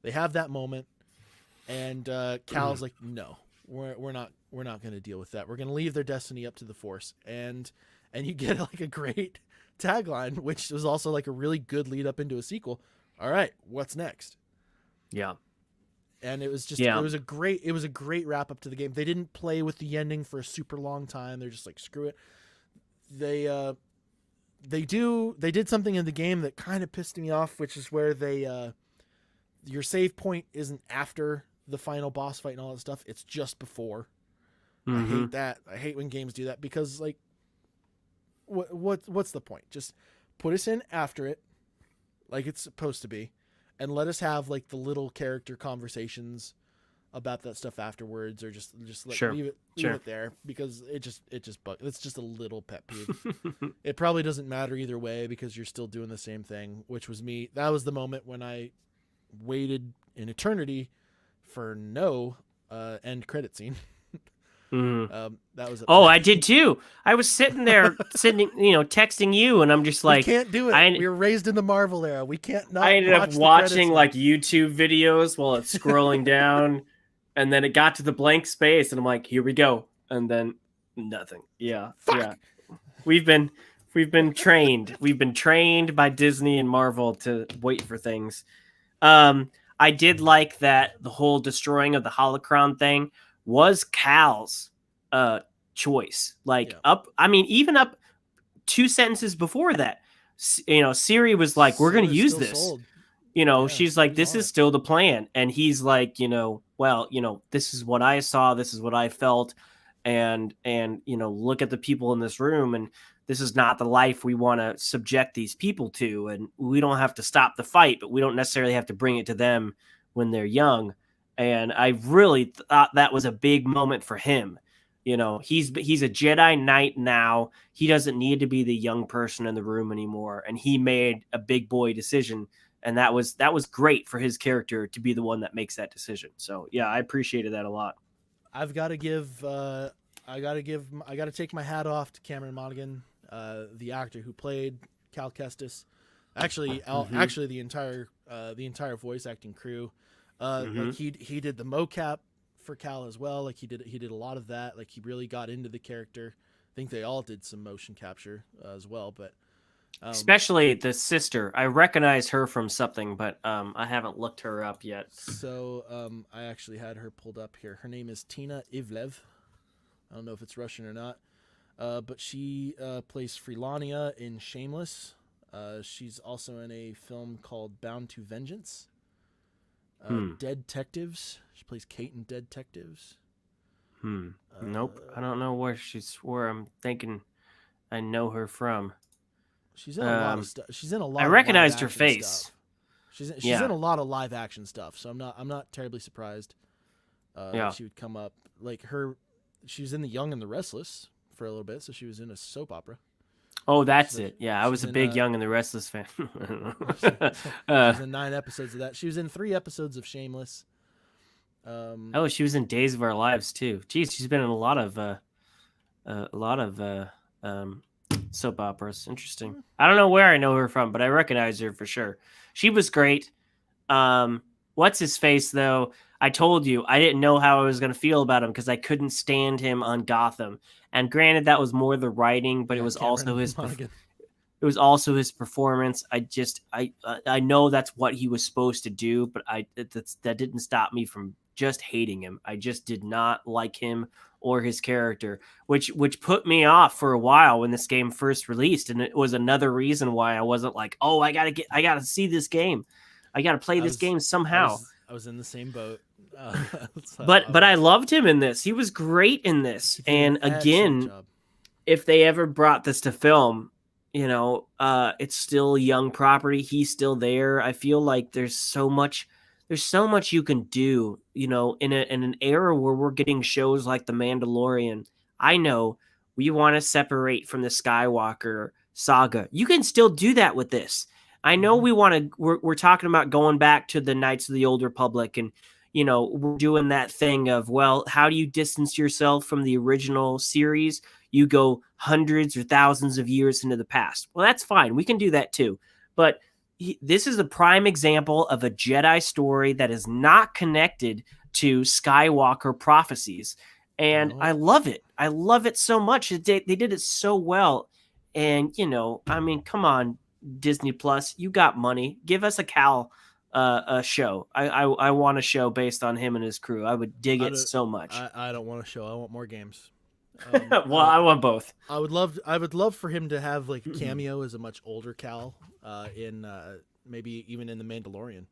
They have that moment, and Cal's like, "No, we're not going to deal with that. We're going to leave their destiny up to the Force." And you get like a great tagline, which was also like a really good lead up into a sequel. All right, what's next? Yeah. And it was just it was a great wrap up to the game. They didn't play with the ending for a super long time. They're just like, screw it. They did something in the game that kind of pissed me off, which is where your save point isn't after the final boss fight and all that stuff. It's just before. I hate that. I hate when games do that because like what's the point? Just put us in after it like it's supposed to be. And let us have like the little character conversations about that stuff afterwards, or just leave it there because it's just a little pet peeve. It probably doesn't matter either way because you're still doing the same thing, which was me. That was the moment when I waited an eternity for no end credit scene. Mhm. That was Oh, I did too. I was sitting there, texting you, and I'm just we like, can't do it. I We were raised in the Marvel era. We can't I not ended up watch the credits. watching like YouTube videos while it's scrolling down, and then it got to the blank space, and I'm like, here we go, and then nothing. Yeah, Fuck. yeah. We've been trained. We've been trained by Disney and Marvel to wait for things. I did like that the whole destroying of the holocron thing was Cal's choice. Like Yeah. even up 2 sentences before that, Siri was like, "We're going to Silver's use still this." sold. Yeah, She's he like, was "This on is it. still the plan," and he's like, "Well, this is what I saw. This is what I felt." And look at the people in this room, and this is not the life we want to subject these people to, and we don't have to stop the fight, but we don't necessarily have to bring it to them when they're young. And I really thought that was a big moment for him. He's a Jedi Knight now. He doesn't need to be the young person in the room anymore, and he made a big boy decision, and that was great for his character to be the one that makes that decision. So yeah, I appreciated that a lot. I've got to give. I got to take my hat off to Cameron Monaghan, the actor who played Cal Kestis. Actually, actually the entire voice acting crew. Like he did the mocap for Cal as well. Like he did a lot of that. Like he really got into the character. I think they all did some motion capture as well, but especially the sister. I recognize her from something, but I haven't looked her up yet. So I actually had her pulled up here. Her name is Tina Ivlev. I don't know if it's Russian or not, but she plays Freelania in Shameless. She's also in a film called Bound to Vengeance. Dead Detectives. She plays Kate in Dead Detectives. Nope. I don't know where I'm thinking I know her from. She's in a lot of stuff. She's in a lot. I of recognized her live-action face. Stuff. She's in a lot of live action stuff. So I'm not terribly surprised that she would come up. Like she was in The Young and the Restless for a little bit. So she was in a soap opera. Oh, that's it. Yeah, I was a big Young and the Restless fan. She's in 9 episodes of that. She was in 3 episodes of Shameless. She was in Days of Our Lives too. Geez, she's been in a lot of soap operas. Interesting. I don't know where I know her from, but I recognize her for sure. She was great. What's his face though? I told you I didn't know how I was going to feel about him because I couldn't stand him on Gotham. And granted, that was more the writing, but it was also his. It was also his performance. I know that's what he was supposed to do, but that didn't stop me from just hating him. I just did not like him or his character, which put me off for a while when this game first released, and it was another reason why I wasn't like, oh, I gotta see this game, I gotta play this game somehow. I was in the same boat. But I loved him in this. He was great in this, and again, if they ever brought this to film, it's still young property. He's still there. I feel like there's so much you can do, in an era where we're getting shows like The Mandalorian. I know we want to separate from the Skywalker saga. You can still do that with this. I know we're talking about going back to the Knights of the Old Republic, and we're doing that thing of, well, how do you distance yourself from the original series? You go hundreds or thousands of years into the past. Well, that's fine. We can do that too. But this is a prime example of a Jedi story that is not connected to Skywalker prophecies. And I love it. I love it so much. They did it so well. And, come on, Disney Plus, you got money. Give us a Cal a show. I want a show based on him and his crew. I would dig it so much. I don't want a show. I want more games. Well, I want both. I would love for him to have like a cameo as a much older Cal in maybe even in the Mandalorian.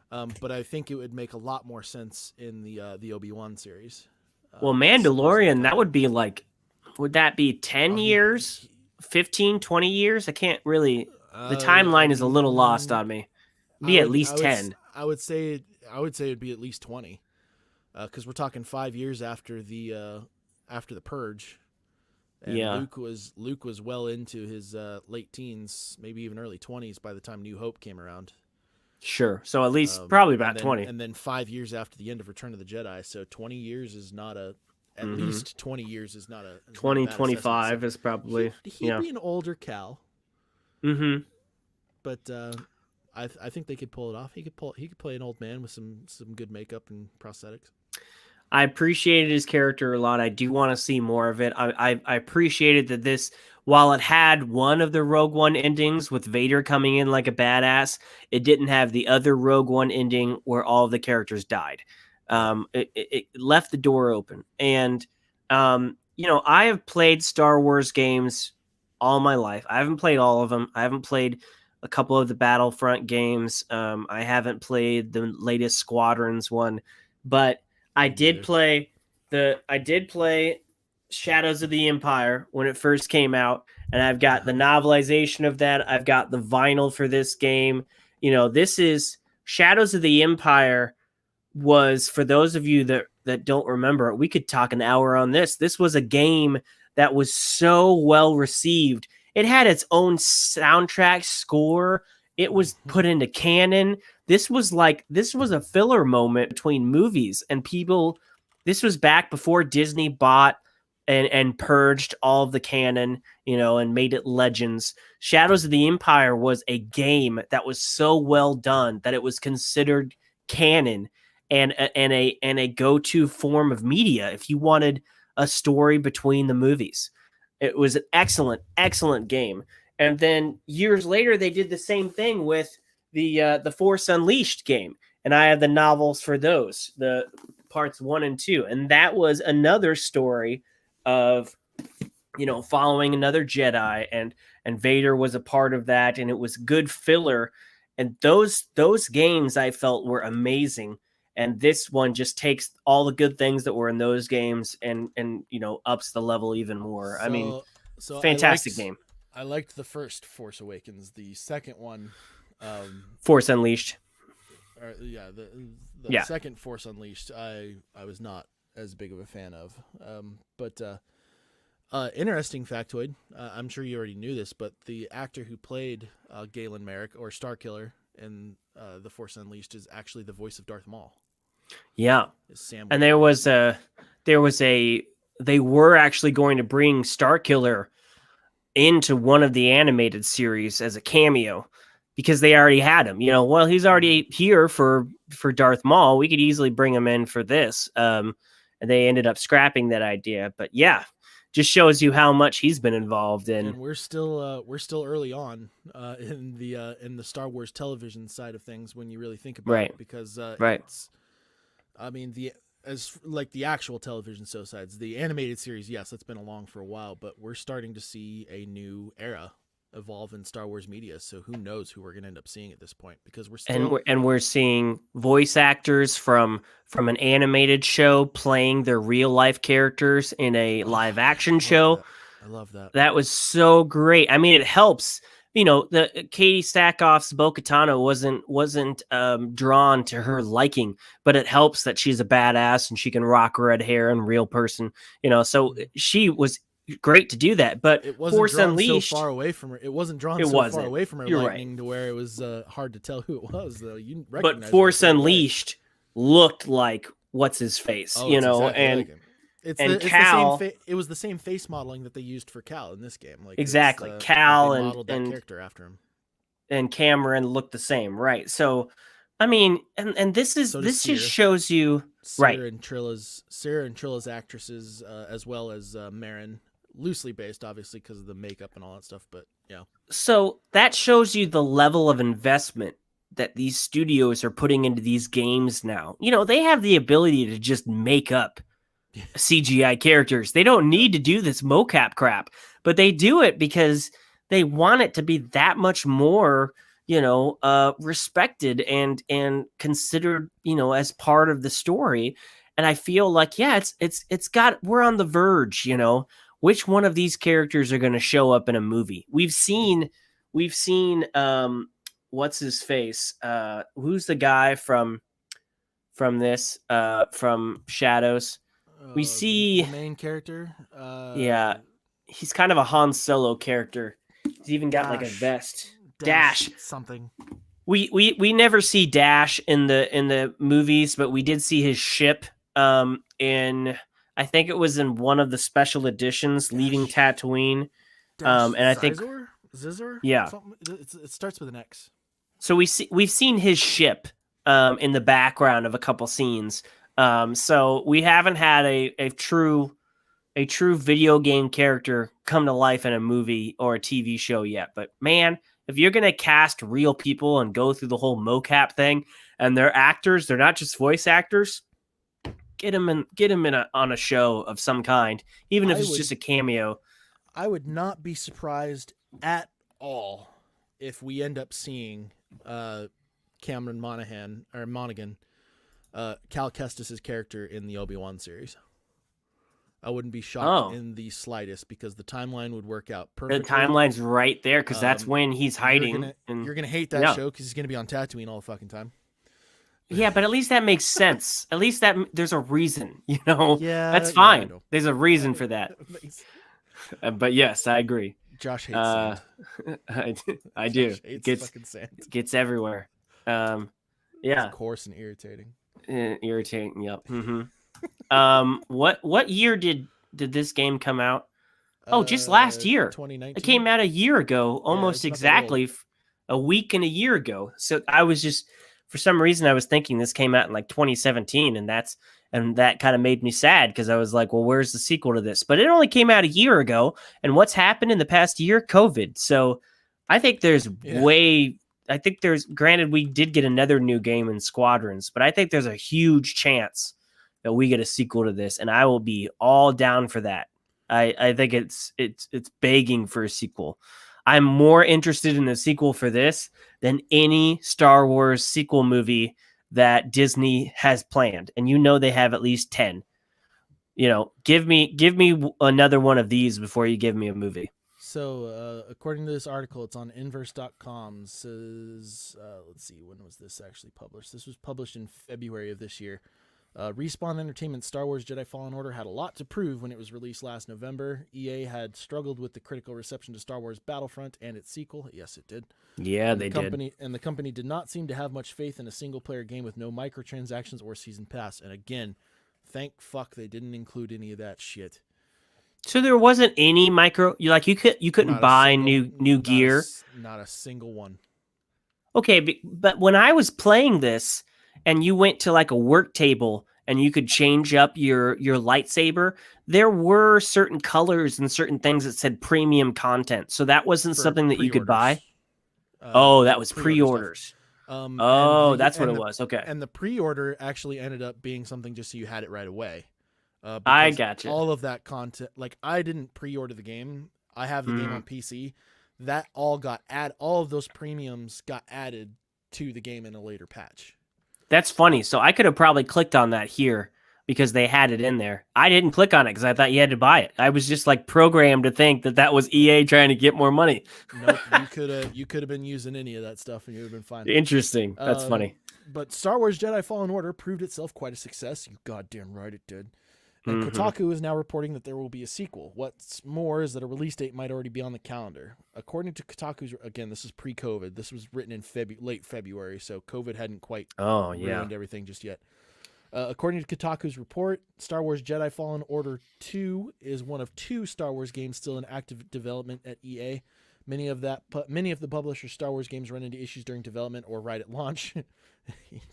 But I think it would make a lot more sense in the Obi-Wan series. Well, Mandalorian, that would be like, would that be 10 years? 15, 20 years? I can't really, the timeline is a little lost on me. Be at least 10. I would say it'd be at least 20. Because we're talking 5 years after the purge. And yeah. Luke was well into his late teens, maybe even early 20s by the time New Hope came around. Sure. So at least probably about 20. And then 5 years after the end of Return of the Jedi. So 20 years is not a at least 20 years is not a bad 2025 assessment. is probably He'd be an older Cal. Mm-hmm. But I think they could pull it off. He could play an old man with some good makeup and prosthetics. I appreciated his character a lot. I do want to see more of it. I appreciated that this, while it had one of the Rogue One endings with Vader coming in like a badass, it didn't have the other Rogue One ending where all of the characters died. It left the door open. And, I have played Star Wars games all my life. I haven't played all of them. I haven't played a couple of the Battlefront games. I haven't played the latest Squadrons one, but I did play Shadows of the Empire when it first came out, and I've got the novelization of that. I've got the vinyl for this game. This is Shadows of the Empire was, for those of you that don't remember, we could talk an hour on this. This was a game that was so well received. It had its own soundtrack score. It was put into canon. This was a filler moment between movies and people. This was back before Disney bought and purged all of the canon, and made it Legends. Shadows of the Empire was a game that was so well done that it was considered canon and a go-to form of media if you wanted a story between the movies. It was an excellent, excellent game. And then years later, they did the same thing with the Force Unleashed game, and I have the novels for those, the parts 1 and 2, and that was another story of following another Jedi, and Vader was a part of that, and it was good filler. And those games I felt were amazing, and this one just takes all the good things that were in those games and ups the level even more. Fantastic game. I liked the first Force Awakens. The second one, Force Unleashed. The second Force Unleashed, I was not as big of a fan of. But interesting factoid. I'm sure you already knew this, but the actor who played Galen Merrick, or Starkiller, in the Force Unleashed is actually the voice of Darth Maul. Yeah, Sam. And they were actually going to bring Starkiller into one of the animated series as a cameo because they already had him. He's already here for Darth Maul. We could easily bring him in for this. And they ended up scrapping that idea. But yeah, just shows you how much he's been involved in. And we're still early on in the Star Wars television side of things when you really think about it, because it's, the actual television sides, the animated series, yes, it's been along for a while, but we're starting to see a new era evolve in Star Wars media. So who knows who we're going to end up seeing at this point, because we're seeing voice actors from an animated show playing their real life characters in a live action show. I love that. That was so great. It helps. The Katie Stackhoff's Bo-Katan wasn't drawn to her liking, but it helps that she's a badass and she can rock red hair in real person. So she was great to do that. But it wasn't Force drawn Unleashed, so far away from her. It wasn't drawn far away from her lightning to where it was hard to tell who it was. Though you recognize. But Force Unleashed looked like what's his face, Cal. It was the same face modeling that they used for Cal in this game. Exactly, Cal and that character after him, and Cameron looked the same, right? So, and this just shows you Sarah and Trilla's actresses, as well as Marin, loosely based, obviously, because of the makeup and all that stuff. But yeah, so that shows you the level of investment that these studios are putting into these games now. They have the ability to just make up CGI characters. They don't need to do this mocap crap, but they do it because they want it to be that much more, respected and considered, as part of the story. And I feel like, we're on the verge, which one of these characters are going to show up in a movie. We've seen, what's his face? Who's the guy from this, from Shadows? We see the main character. He's kind of a Han Solo character. He's even got like a vest. Dash something. We never see Dash in the movies, but we did see his ship in, I I think it was in one of the special editions, leaving Tatooine. And I think Zizor, yeah. something. It starts with an X. So we've seen his ship in the background of a couple scenes. So we haven't had a true video game character come to life in a movie or a TV show yet. But man, if you're gonna cast real people and go through the whole mocap thing, and they're actors, they're not just voice actors. Get him on a show of some kind, even if it's just a cameo. I would not be surprised at all if we end up seeing Cameron Monaghan, Cal Kestis' character in the Obi-Wan series. I wouldn't be shocked in the slightest because the timeline would work out perfectly. The timeline's right there because that's when he's hiding. You're gonna hate that show because he's gonna be on Tatooine all the fucking time. Yeah, but at least that makes sense. At least that there's a reason, you know. Yeah, that's fine. There's a reason for that. But yes, I agree. Josh hates sand. I do. Hates fucking sand. Gets everywhere. Yeah. It's coarse and irritating. Irritating. Yep. Mm-hmm. What year did this game come out? Oh, just last year. 2019. It came out a year ago, almost exactly a week and a year ago. So I was just, for some reason, I was thinking this came out in like 2017, and that kind of made me sad because I was like, well, where's the sequel to this? But it only came out a year ago, and what's happened in the past year? COVID. So I think granted, we did get another new game in Squadrons, but I think there's a huge chance that we get a sequel to this, and I will be all down for that. I think it's begging for a sequel. I'm more interested in a sequel for this than any Star Wars sequel movie that Disney has planned. And you know they have at least 10. You know, give me another one of these before you give me a movie. So, according to this article, it's on inverse.com. Says, let's see, when was this actually published? This was published in February of this year. Respawn Entertainment's Star Wars Jedi Fallen Order had a lot to prove when it was released last November. EA had struggled with the critical reception to Star Wars Battlefront and its sequel. Yes, it did. Yeah, they did. And the company did not seem to have much faith in a single-player game with no microtransactions or season pass. And again, thank fuck they didn't include any of that shit. So there wasn't any you couldn't buy new gear. Not a single one. Okay, but when I was playing this, and you went to like a work table and you could change up your lightsaber, there were certain colors and certain things that said premium content. So that wasn't something that you could buy. That was pre-orders. That's what it was. Okay. And the pre-order actually ended up being something just so you had it right away. I gotcha. All of that content, like I didn't pre-order the game. I have the game on PC. That all of those premiums got added to the game in a later patch. That's funny. So I could have probably clicked on that here because they had it in there. I didn't click on it because I thought you had to buy it. I was just like programmed to think that was EA trying to get more money. Nope, you could have been using any of that stuff and you would have been fine. Interesting. That's funny. But Star Wars Jedi Fallen Order proved itself quite a success. You goddamn right it did. And Kotaku is now reporting that there will be a sequel. What's more is that a release date might already be on the calendar. According to Kotaku's, again, this is pre-COVID. This was written in late February, so COVID hadn't quite ruined everything just yet. According to Kotaku's report, Star Wars Jedi Fallen Order 2 is one of 2 Star Wars games still in active development at EA. Many of the publisher's Star Wars games run into issues during development or right at launch.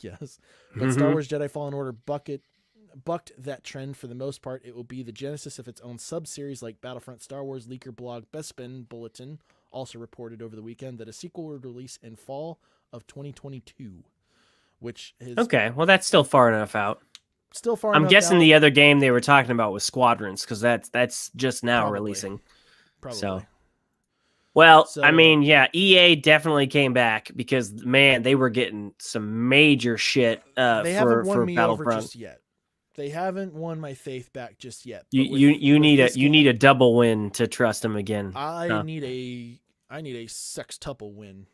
Yes. But Star Wars Jedi Fallen Order bucked that trend for the most part. It will be the genesis of its own sub-series like Battlefront. Star Wars leaker blog Best Spin Bulletin also reported over the weekend that a sequel would release in fall of 2022, which is... Okay, well, that's still far enough out. I'm guessing the other game they were talking about was Squadrons, because that's just now releasing. Probably. So, well, I mean, yeah, EA definitely came back because, man, they were getting some major shit they haven't won for me Battlefront. over just yet. They haven't won my faith back just yet. You need a double win to trust them again. I need a sextuple win.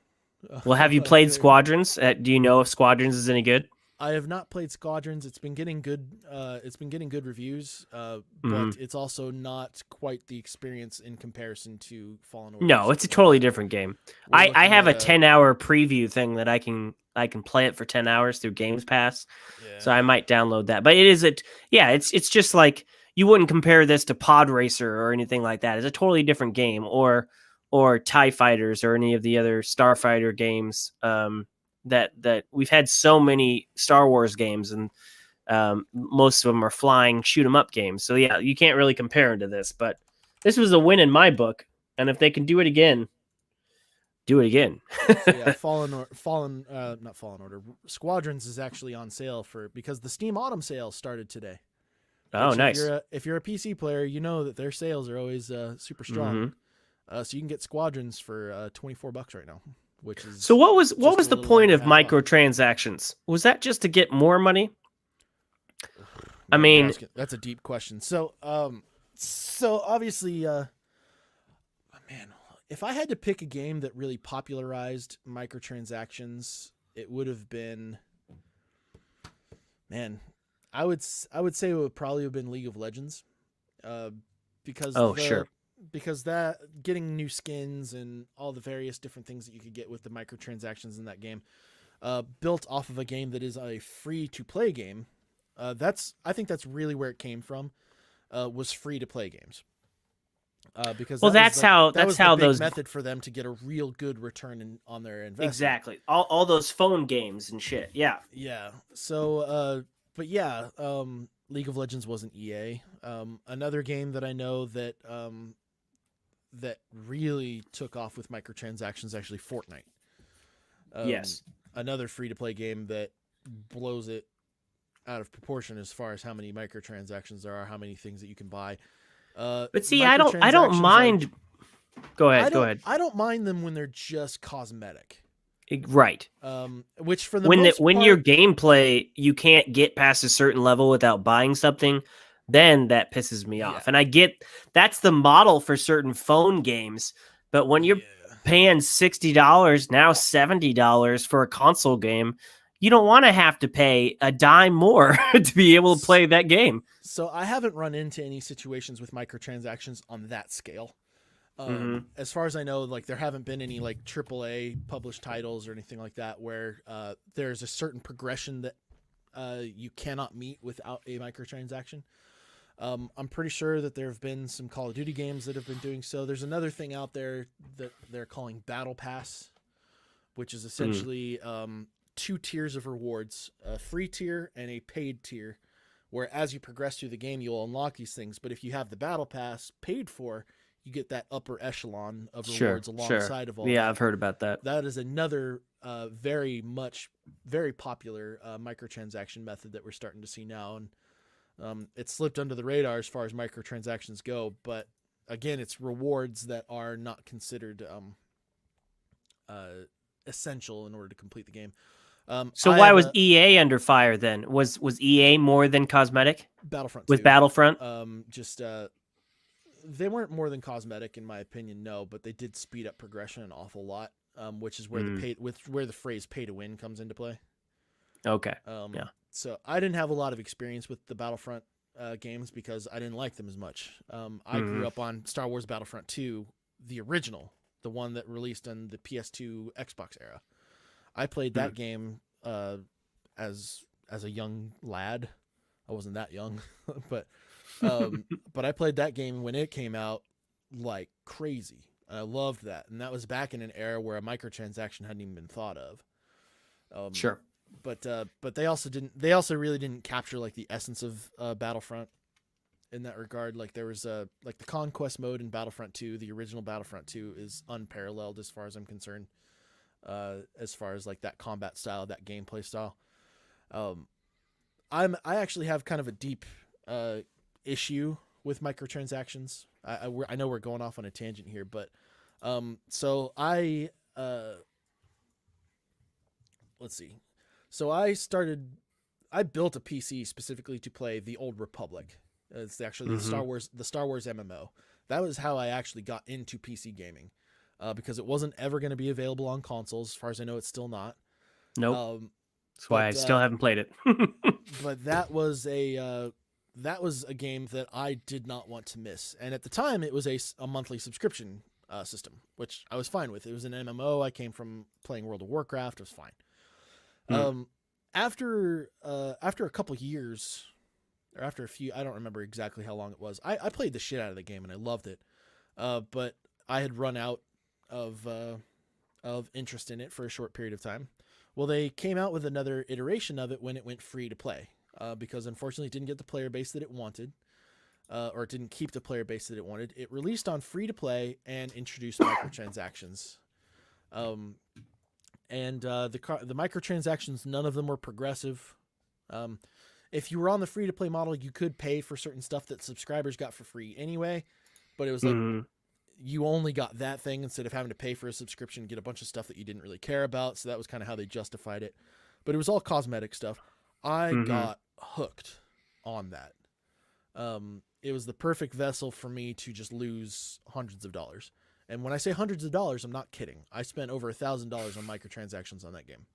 Well, have you played Squadrons? Do you know if Squadrons is any good? I have not played Squadrons. It's been getting good. It's been getting good reviews, but it's also not quite the experience in comparison to Fallen Order. No, it's a totally different game. I have a 10-hour preview thing that I can play it for 10 hours through Games Pass, so I might download that. But it is it's just like you wouldn't compare this to Pod Racer or anything like that. It's a totally different game, or TIE Fighters or any of the other Starfighter games. That we've had so many Star Wars games, and most of them are flying shoot 'em up games. So yeah, you can't really compare them to this. But this was a win in my book, and if they can do it again, do it again. So yeah, not Fallen Order. Squadrons is actually on sale because the Steam Autumn sale started today. Oh, nice. If you're a PC player, you know that their sales are always super strong. So you can get Squadrons for $24 right now, which is so. What was the point of microtransactions? Was that just to get more money? I mean, that's a deep question. So obviously, man, if I had to pick a game that really popularized microtransactions, it would have been, man, I would say it would probably have been League of Legends, because sure, because that getting new skins and all the various different things that you could get with the microtransactions in that game, built off of a game that is a free to play game. I think that's really where it came from, was free to play games. Because that's how those method for them to get a real good return on their investment. Exactly. All those phone games and shit. Yeah. Yeah. So, but yeah, League of Legends wasn't EA. Another game that I know that that really took off with microtransactions is actually Fortnite. Yes. Another free to play game that blows it out of proportion as far as how many microtransactions there are, how many things that you can buy. But see, I don't mind. Go ahead. I don't mind them when they're just cosmetic. Right. Which for the when most when part, your gameplay you can't get past a certain level without buying something, then that pisses me off. And I get that's the model for certain phone games, but when you're paying $60 now $70 for a console game, you don't want to have to pay a dime more to be able to play that game. So I haven't run into any situations with microtransactions on that scale. As far as I know, like there haven't been any like AAA published titles or anything like that where there's a certain progression that you cannot meet without a microtransaction. I'm pretty sure that there have been some Call of Duty games that have been doing so. There's another thing out there that they're calling Battle Pass, which is essentially two tiers of rewards, a free tier and a paid tier, where as you progress through the game, you'll unlock these things. But if you have the Battle Pass paid for, you get that upper echelon of rewards alongside of all that. Yeah, I've heard about that. That is another very popular microtransaction method that we're starting to see now. And it slipped under the radar as far as microtransactions go. But again, it's rewards that are not considered essential in order to complete the game. So why was EA under fire then? Was EA more than cosmetic? Battlefront 2. With Battlefront? They weren't more than cosmetic in my opinion, no, but they did speed up progression an awful lot, which is where where the phrase pay to win comes into play. Okay. Yeah. So I didn't have a lot of experience with the Battlefront games because I didn't like them as much. I grew up on Star Wars Battlefront 2, the original, the one that released on the PS2 Xbox era. I played that game as a young lad. I wasn't that young, but I played that game when it came out like crazy. I loved that, and that was back in an era where a microtransaction hadn't even been thought of. Sure, but they also didn't. They also really didn't capture like the essence of Battlefront in that regard. Like there was like the conquest mode in Battlefront 2. The original Battlefront 2 is unparalleled as far as I'm concerned. As far as like that combat style, that gameplay style. I actually have kind of a deep issue with microtransactions. I know we're going off on a tangent here, but so I let's see. So I built a PC specifically to play the Old Republic. It's actually the Star Wars MMO. That was how I actually got into PC gaming. Because it wasn't ever going to be available on consoles. As far as I know, it's still not. Nope. That's why I still haven't played it. But that was a game that I did not want to miss. And at the time, it was a monthly subscription system, which I was fine with. It was an MMO. I came from playing World of Warcraft. It was fine. After a couple years, or after a few, I don't remember exactly how long it was. I played the shit out of the game and I loved it. But I had run out of interest in it for a short period of time. Well, they came out with another iteration of it when it went free to play, because unfortunately it didn't get the player base that it wanted, or it didn't keep the player base that it wanted. It released on free to play and introduced microtransactions. The microtransactions, none of them were progressive. If you were on the free to play model, you could pay for certain stuff that subscribers got for free anyway, but it was like you only got that thing instead of having to pay for a subscription, get a bunch of stuff that you didn't really care about. So that was kind of how they justified it, but it was all cosmetic stuff. I got hooked on that. It was the perfect vessel for me to just lose hundreds of dollars. And when I say hundreds of dollars, I'm not kidding. I spent over $1,000 on microtransactions on that game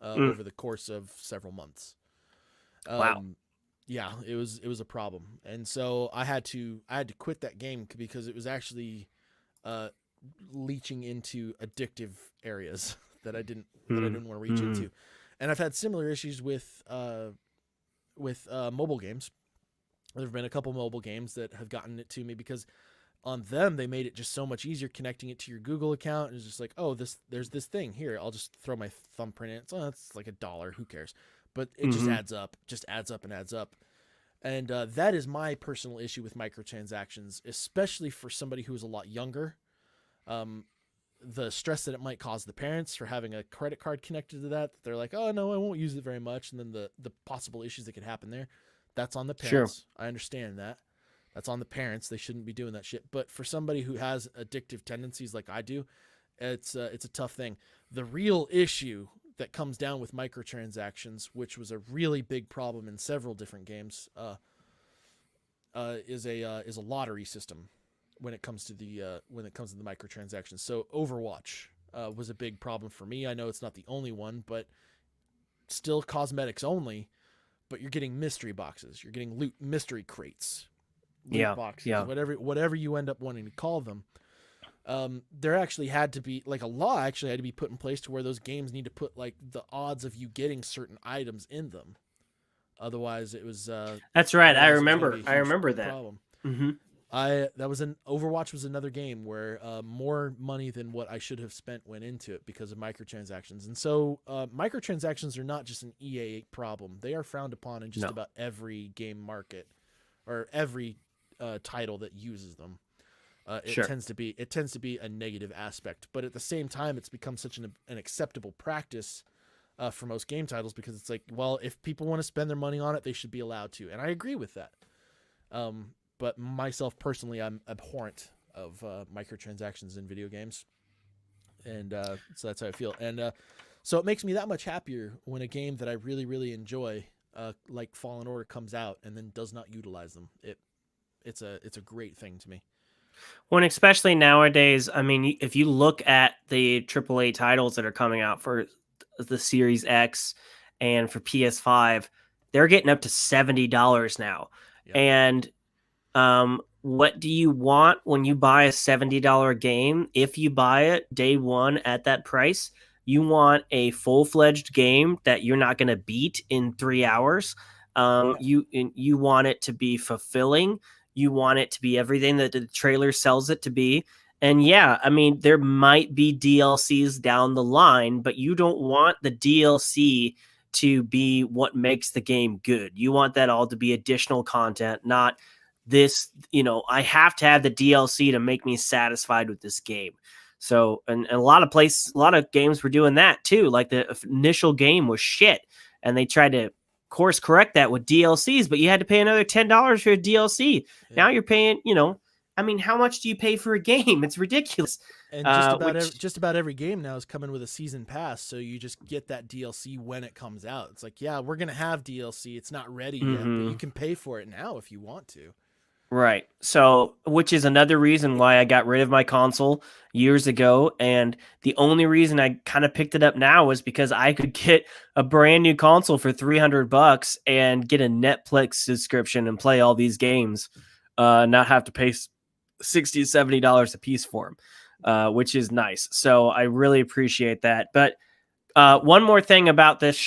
over the course of several months. Wow. Yeah, it was a problem. And so I had to quit that game because it was actually leaching into addictive areas that I didn't want to reach into. And I've had similar issues with mobile games. There have been a couple mobile games that have gotten it to me because on them they made it just so much easier connecting it to your Google account. And it's just like, oh, there's this thing here. I'll just throw my thumbprint in. It's like $1. Who cares? But it just adds up, and adds up. And that is my personal issue with microtransactions, especially for somebody who is a lot younger. The stress that it might cause the parents for having a credit card connected to that. They're like, oh, no, I won't use it very much. And then the possible issues that could happen there. That's on the parents. Sure. I understand that. That's on the parents. They shouldn't be doing that shit. But for somebody who has addictive tendencies like I do, it's a tough thing. The real issue that comes down with microtransactions, which was a really big problem in several different games, is a lottery system when it comes to the microtransactions. So Overwatch was a big problem for me. I know it's not the only one, but still cosmetics only. But you're getting mystery boxes. You're getting loot mystery crates, loot boxes, whatever you end up wanting to call them. There actually had to be like a law actually had to be put in place to where those games need to put like the odds of you getting certain items in them. Otherwise, it was. That's right. I remember that. Problem. Overwatch was another game where more money than what I should have spent went into it because of microtransactions. And so microtransactions are not just an EA problem. They are frowned upon in just about every game market or every title that uses them. It tends to be a negative aspect, but at the same time, it's become such an acceptable practice for most game titles because it's like, well, if people want to spend their money on it, they should be allowed to. And I agree with that. But myself personally, I'm abhorrent of microtransactions in video games. And so that's how I feel. And so it makes me that much happier when a game that I really, really enjoy, like Fallen Order, comes out and then does not utilize them. It's a great thing to me. Well, and especially nowadays, I mean, if you look at the AAA titles that are coming out for the Series X and for PS5, they're getting up to $70 now. Yep. And what do you want when you buy a $70 game? If you buy it day one at that price, you want a full-fledged game that you're not going to beat in 3 hours. You want it to be fulfilling. You want it to be everything that the trailer sells it to be. And yeah, I mean, there might be DLCs down the line, but you don't want the DLC to be what makes the game good. You want that all to be additional content, not this, I have to have the DLC to make me satisfied with this game. So, and a lot of games were doing that too. Like the initial game was shit and they tried to course correct that with DLCs, but you had to pay another $10 for a DLC. Yeah. Now you're paying, how much do you pay for a game? It's ridiculous. And just about every game now is coming with a season pass, so you just get that DLC when it comes out. It's like, yeah, we're going to have DLC. It's not ready yet, but you can pay for it now if you want to. Right. So, which is another reason why I got rid of my console years ago. And the only reason I kind of picked it up now was because I could get a brand new console for $300 and get a Netflix subscription and play all these games, not have to pay $60 to $70 a piece for them, which is nice. So I really appreciate that. But one more thing about this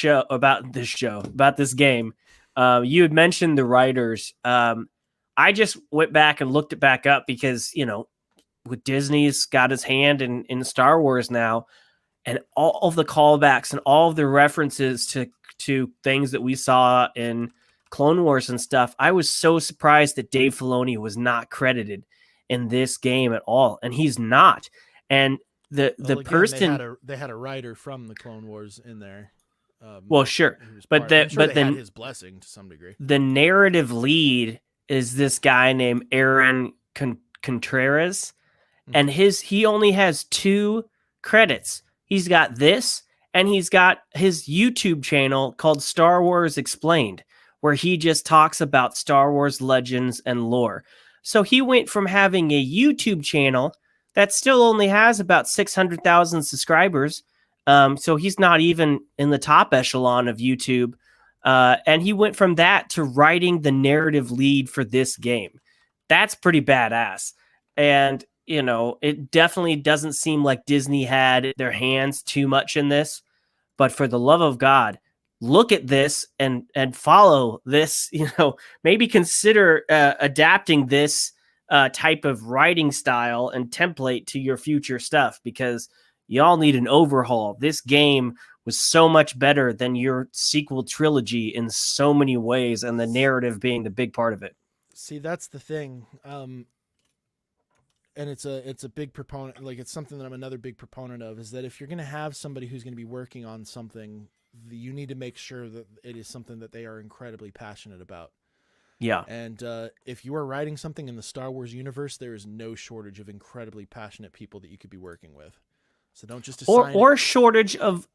game. You had mentioned the writers. I just went back and looked it back up because, with Disney's got his hand in Star Wars now, and all of the callbacks and all of the references to things that we saw in Clone Wars and stuff, I was so surprised that Dave Filoni was not credited in this game at all, and he's not. And the Again, person they had a writer from the Clone Wars in there. well, sure, but I'm sure they then had his blessing to some degree. the narrative lead is this guy named Aaron Contreras, and he only has 2 credits. He's got this, and he's got his YouTube channel called Star Wars Explained, where he just talks about Star Wars legends and lore. So he went from having a YouTube channel that still only has about 600,000 subscribers. So he's not even in the top echelon of YouTube. And he went from that to writing the narrative lead for this game. That's pretty badass. And it definitely doesn't seem like Disney had their hands too much in this, but for the love of God, look at this and follow this, maybe consider adapting this type of writing style and template to your future stuff, because y'all need an overhaul. This game was so much better than your sequel trilogy in so many ways, and the narrative being the big part of it. See, that's the thing. And it's a big proponent, like it's something that I'm another big proponent of, is that if you're going to have somebody who's going to be working on something, you need to make sure that it is something that they are incredibly passionate about. Yeah. And if you are writing something in the Star Wars universe, there is no shortage of incredibly passionate people that you could be working with. So don't just assign or shortage of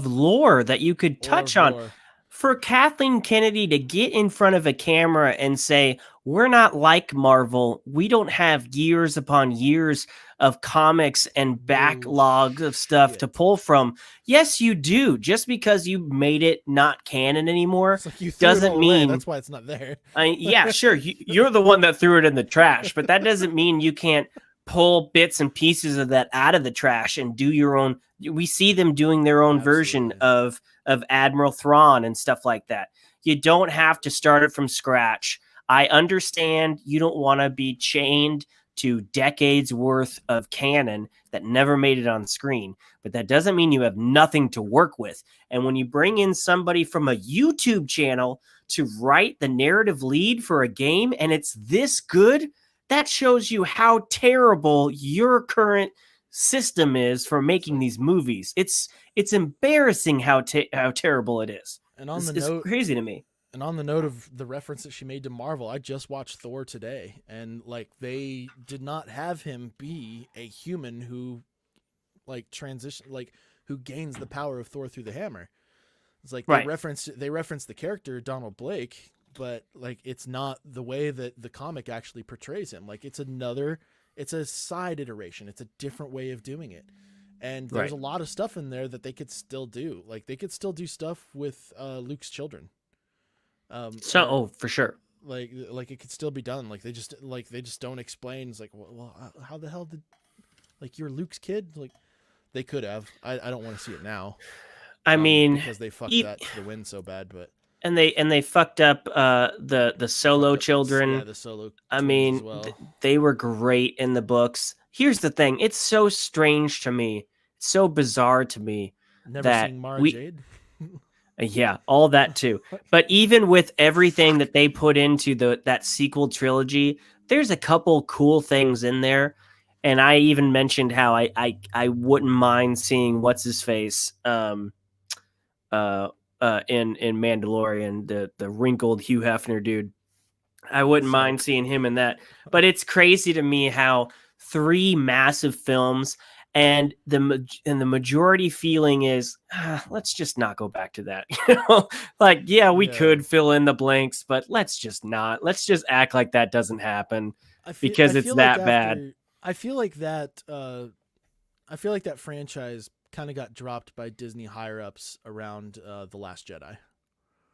lore that you could touch on. lore. For Kathleen Kennedy to get in front of a camera and say, we're not like Marvel. We don't have years upon years of comics and backlogs of stuff to pull from. Yes, you do. Just because you made it not canon anymore doesn't mean... That's why it's not there. Yeah, sure. You're the one that threw it in the trash, but that doesn't mean you can't pull bits and pieces of that out of the trash and do your own. We see them doing their own version of Admiral Thrawn and stuff like that. You don't have to start it from scratch. I understand you don't want to be chained to decades worth of canon that never made it on screen, but that doesn't mean you have nothing to work with. And when you bring in somebody from a YouTube channel to write the narrative lead for a game and it's this good, that shows you how terrible your current system is for making these movies. It's embarrassing how terrible it is. And on it's crazy to me. And on the note of the reference that she made to Marvel, I just watched Thor today, and they did not have him be a human who who gains the power of Thor through the hammer. It's like they reference the character Donald Blake, but it's not the way that the comic actually portrays him. It's a side iteration. It's a different way of doing it. And there's a lot of stuff in there that they could still do. They could still do stuff with Luke's children. For sure. It could still be done. They just don't explain. It's well, how the hell did you're Luke's kid? They could have. I don't want to see it now. I mean, because they fucked that to the wind so bad, but. And they fucked up the Solo children. Yeah, the Solo. I mean, they were great in the books. Here's the thing: it's so strange to me, so bizarre to me. Never seen Mara Jade. Yeah, all that too. But even with everything that they put into that sequel trilogy, there's a couple cool things in there. And I even mentioned how I wouldn't mind seeing what's his face. In Mandalorian, the wrinkled Hugh Hefner dude. I wouldn't mind seeing him in that. But it's crazy to me how 3 massive films and the majority feeling is let's just not go back to that. We could fill in the blanks, but let's just not. Let's just act like that doesn't happen because it's that bad. I feel like that franchise kind of got dropped by Disney higher ups around The Last Jedi.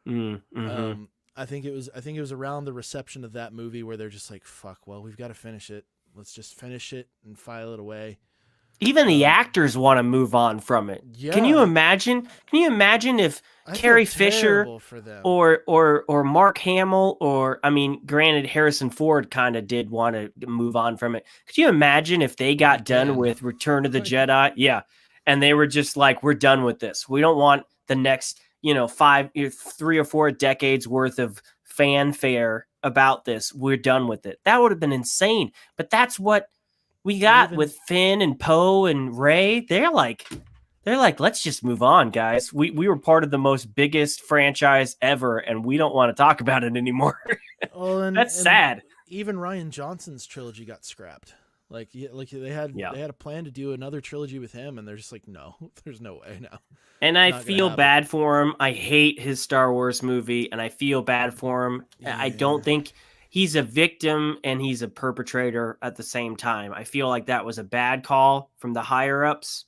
Mm-hmm. I think it was around the reception of that movie where they're just like, fuck, well, we've got to finish it. Let's just finish it and file it away. Even the actors want to move on from it. Can you Yeah, imagine? Can you imagine if I feel Carrie Fisher terrible for them. or Mark Hamill, or I mean, granted, Harrison Ford kind of did want to move on from it. Could you imagine if they got done Again. with Return of the Jedi? Yeah, and they were just like, we're done with this. We don't want the next, 3 or 4 decades worth of fanfare about this. We're done with it. That would have been insane. But that's what we Well, got even with Finn and Poe and Ray. They're like, let's just move on, guys. We were part of the most biggest franchise ever, and we don't want to talk about it anymore. well, That's and sad. even Ryan Johnson's trilogy got scrapped. Like, yeah, like Yeah. they had a plan to do another trilogy with him, and they're just like, no, there's no way now. And I Not gonna feel happen. bad for him. I hate his Star Wars movie, and I feel bad for him. I Yeah. don't think he's a victim and he's a perpetrator at the same time. I feel like that was a bad call from the higher ups.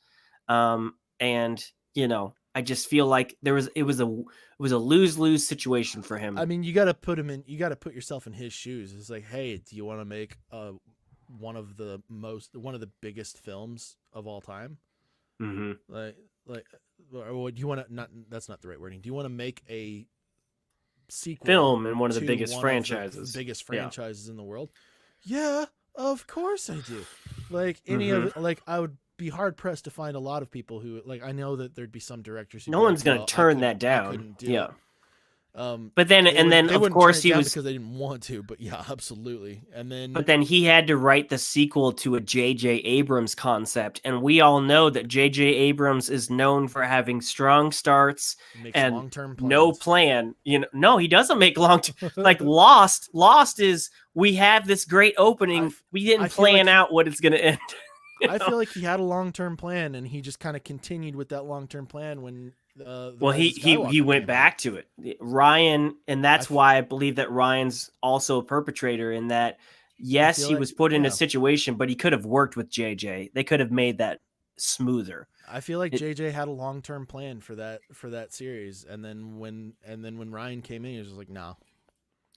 And I just feel like it was a lose-lose situation for him. I mean, you got to put him in. You got to put yourself in his shoes. It's like, hey, do you want to make one of the biggest films of all time? Mm-hmm. Like, or do you want to not? That's not the right wording. Do you want to make a sequel Film in one of the to biggest one of franchises. the biggest Yeah. franchises in the world? Yeah, of course I do. Like any Mm-hmm. of like I would be hard pressed to find a lot of people who like I know that there'd be some directors who No one's going to turn that I down. couldn't do Yeah. it. But then, They and then, they of wouldn't course, turn it he down was. because they didn't want to, but yeah, absolutely. And then But then he had to write the sequel to a J.J. Abrams concept, and we all know that J.J. Abrams is known for having strong starts makes and long-term plans. no plan. No, he doesn't make long. Like Lost. Lost is, we have this great opening. We I didn't feel like plan out what it's going to end. I feel like he had a long-term plan, and he just kind of continued with that long-term plan when. Well, he went back to it, Ryan, and that's why I believe that Ryan's also a perpetrator in that. Yes, he was put in a situation, but he could have worked with JJ. They could have made that smoother. I feel like JJ had a long-term plan for that series, and then when Ryan came in, he was just like, no.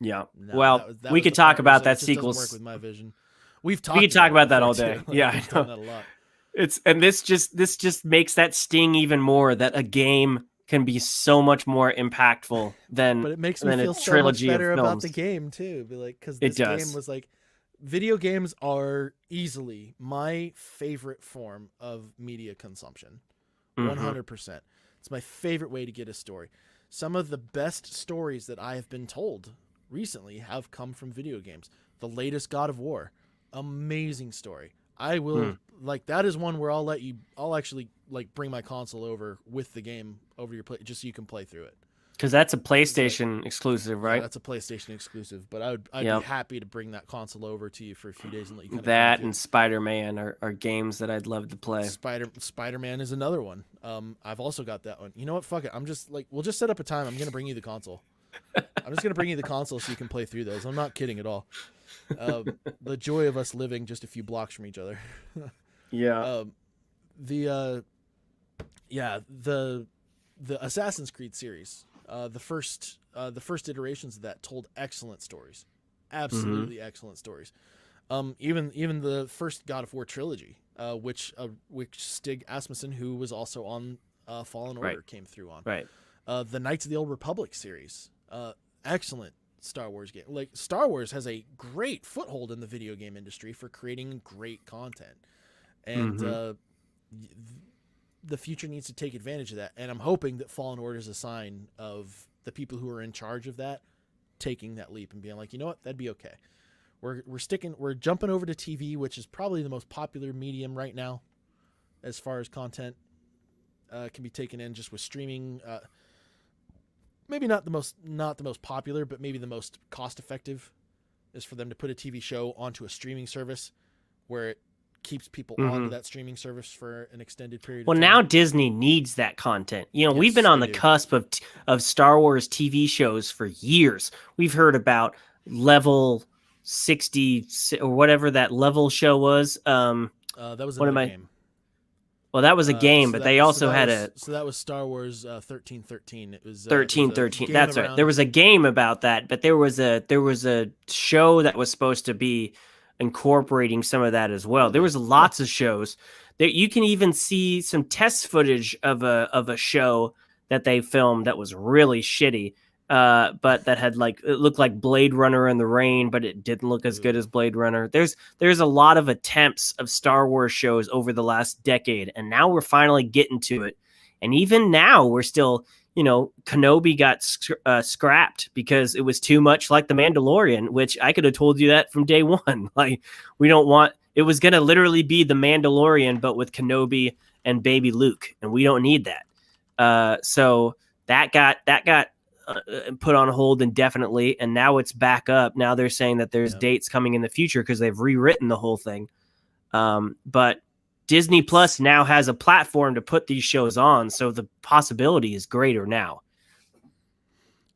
Yeah. No, well, that we was could the talk part where about it that just sequel. doesn't work with my vision. We could talk about that all day. Like, Yeah, we've done that a lot. This just makes that sting even more, that a game can be so much more impactful than but it makes me feel so much better about the game too. Be like, because this game was like, video games are easily my favorite form of media consumption. 100%. It's my favorite way to get a story. Some of the best stories that I have been told recently have come from video games. The latest God of War, amazing story. I will like that is one where I'll actually like bring my console over with the game over your play just so you can play through it. Because that's a PlayStation exclusive, right? Yeah, that's a PlayStation exclusive, but I'd be happy to bring that console over to you for a few days and let you kind of that and Spider-Man are games that I'd love to play. Spider-Man is another one. I've also got that one. You know what? Fuck it. I'm just like, we'll just set up a time. I'm gonna bring you the console. I'm just gonna bring you the console so you can play through those. I'm not kidding at all. The joy of us living just a few blocks from each other. Yeah. The Assassin's Creed series, the first iterations of that told excellent stories, absolutely excellent stories. Even the first God of War trilogy, which Stig Asmussen, who was also on Fallen Order, came through on. Right. The Knights of the Old Republic series, excellent Star Wars game. Like, Star Wars has a great foothold in the video game industry for creating great content, and the future needs to take advantage of that. And I'm hoping that Fallen Order is a sign of the people who are in charge of that taking that leap and being like, you know what, that'd be okay. We're jumping over to TV, which is probably the most popular medium right now as far as content can be taken in, just with streaming. Maybe not the most popular, but maybe the most cost effective is for them to put a TV show onto a streaming service where it keeps people onto that streaming service for an extended period of time. Now Disney needs that content. We've been on the cusp of Star Wars TV shows for years. We've heard about Level 60 or whatever that Level show was. That was another game. Well, that was a game, but they also had a... So that was Star Wars 1313. It was 1313. That's right. There was a game about that, but there was a show that was supposed to be incorporating some of that as well. There was lots of shows that you can even see some test footage of a show that they filmed that was really shitty. But that had like, it looked like Blade Runner in the rain, but it didn't look as good as Blade Runner. There's a lot of attempts of Star Wars shows over the last decade, and now we're finally getting to it. And even now, we're still, Kenobi got scrapped because it was too much like The Mandalorian, which I could have told you that from day one. Like, we don't want, it was going to literally be The Mandalorian, but with Kenobi and baby Luke, and we don't need that. So that got put on hold indefinitely, and now it's back up. Now they're saying that there's dates coming in the future because they've rewritten the whole thing. But Disney Plus now has a platform to put these shows on, so the possibility is greater now.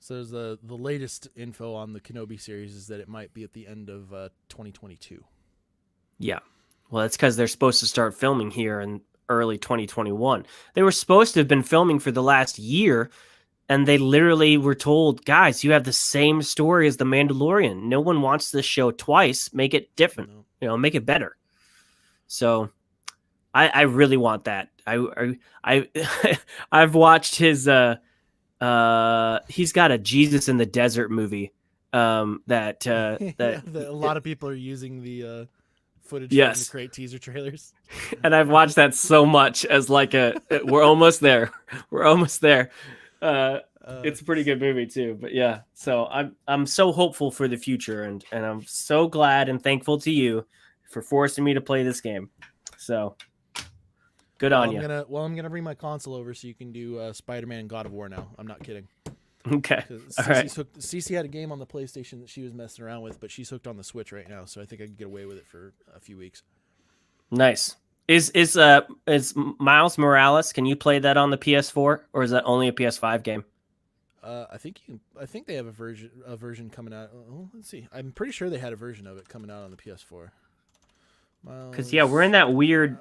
So there's the latest info on the Kenobi series is that it might be at the end of 2022. Yeah. Well, that's because they're supposed to start filming here in early 2021. They were supposed to have been filming for the last year, and they literally were told, guys, you have the same story as The Mandalorian. No one wants this show twice. Make it different. Make it better. So I really want that. I've watched his he's got a Jesus in the Desert movie that a lot of people are using the footage to create teaser trailers. And I've watched that so much as like we're almost there. We're almost there. It's a pretty good movie too, but yeah. So I'm so hopeful for the future, and I'm so glad and thankful to you for forcing me to play this game. So good on you. I'm gonna bring my console over so you can do Spider-Man and God of War now. I'm not kidding. Okay. All right. Cece had a game on the PlayStation that she was messing around with, but she's hooked on the Switch right now, so I think I can get away with it for a few weeks. Nice. Is Miles Morales? Can you play that on the PS4, or is that only a PS5 game? I think they have a version coming out. Oh, let's see. I'm pretty sure they had a version of it coming out on the PS4. Because we're in that weird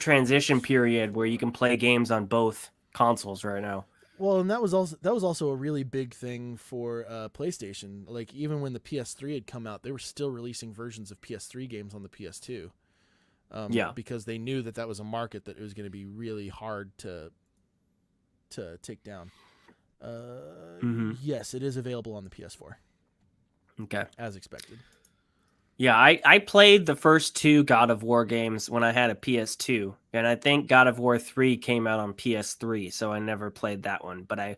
transition period where you can play games on both consoles right now. Well, and that was also a really big thing for PlayStation. Like, even when the PS3 had come out, they were still releasing versions of PS3 games on the PS2. Because they knew that was a market that it was going to be really hard to take down. Yes, it is available on the PS4. Okay. As expected. Yeah, I played the first two God of War games when I had a PS2, and I think God of War 3 came out on PS3, so I never played that one, but I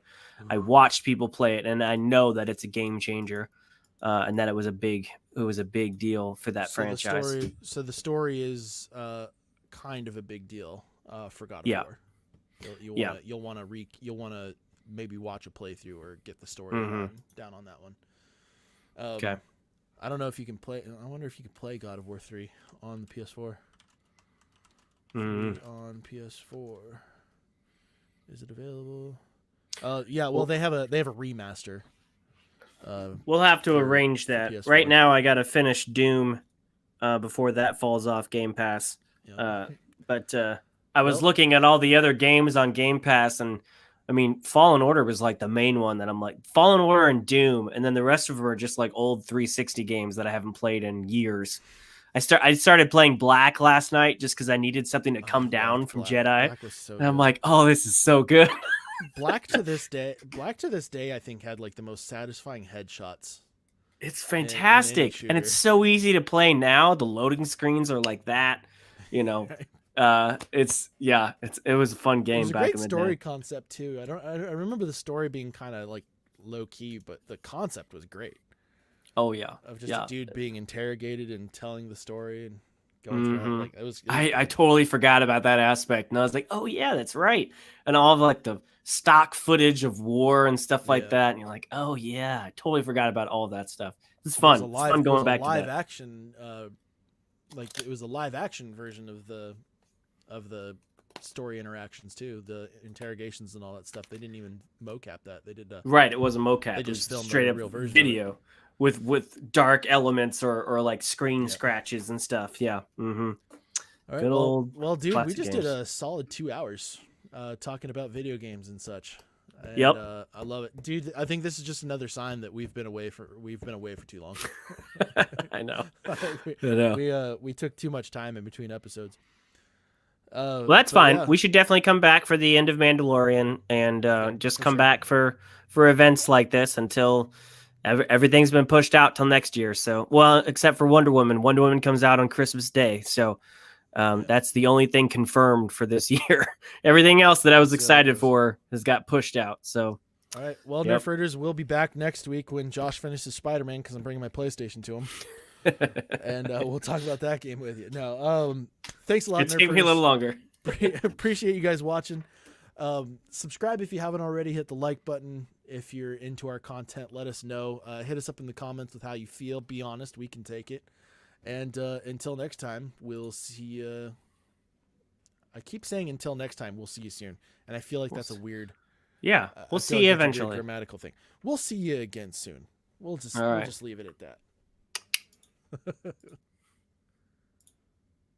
watched people play it, and I know that it's a game changer, and that it was a big deal for that franchise. The story is kind of a big deal for God of War. You'll want to maybe watch a playthrough or get the story down on that one. Okay. I don't know if you can play. I wonder if you can play God of War 3 on the PS4. On PS4, is it available? Well, they have a remaster. We'll have to arrange that. PS4. Right now, I got to finish Doom before that falls off Game Pass. But I was looking at all the other games on Game Pass, and I mean, Fallen Order was like the main one that I'm like, Fallen Order and Doom, and then the rest of them are just like old 360 games that I haven't played in years. I started playing Black last night just because I needed something to come down from Jedi. Black was so and good. I'm like, oh, this is so good. Black to this day, I think had like the most satisfying headshots. It's fantastic, and it's so easy to play now. The loading screens are like that, it was a fun game back in the day. It was a great story concept too. I remember the story being kind of like low key, but the concept was great. Oh yeah, of just a dude being interrogated and telling the story and going through it. Like it was I totally forgot about that aspect, and I was like, oh yeah, that's right. And all of like the stock footage of war and stuff like that, and you're like, oh yeah, I totally forgot about all of that stuff. It's fun. It's fun going back to that. Action, it was a live action version of the story interactions too, the interrogations and all that stuff. They didn't even mocap that. They did right. It wasn't mocap. They just filmed straight up real version video with dark elements or like screen scratches and stuff. Yeah. Mm-hmm. All right. Good old dude, we just games. did a solid 2 hours talking about video games and such. And Yep. I love it, dude. I think this is just another sign that we've been away for too long. I know. we, I know. we took too much time in between episodes. Well, that's But fine. yeah, We should definitely come back for the end of Mandalorian and just for come sure. back for events like this until everything's been pushed out till next year. So, well, except for Wonder Woman. Wonder Woman comes out on Christmas Day. So that's the only thing confirmed for this year. Everything else that I was See how that excited goes. for has got pushed out. So, All right. Well, yep. Nerf Herders will be back next week when Josh finishes Spider-Man because I'm bringing my PlayStation to him. And we'll talk about that game with you. No, thanks a lot, It's Nerf taking me a little Herders. longer. Appreciate you guys watching. Subscribe if you haven't already. Hit the like button if you're into our content. Let us know. Hit us up in the comments with how you feel. Be honest. We can take it. And until next time, we'll see you. I keep saying until next time, we'll see you soon. And I feel like that's a weird. Yeah, I we'll feel see like you that's a weird eventually. grammatical thing. We'll see you again soon. We'll All right. just leave it at that.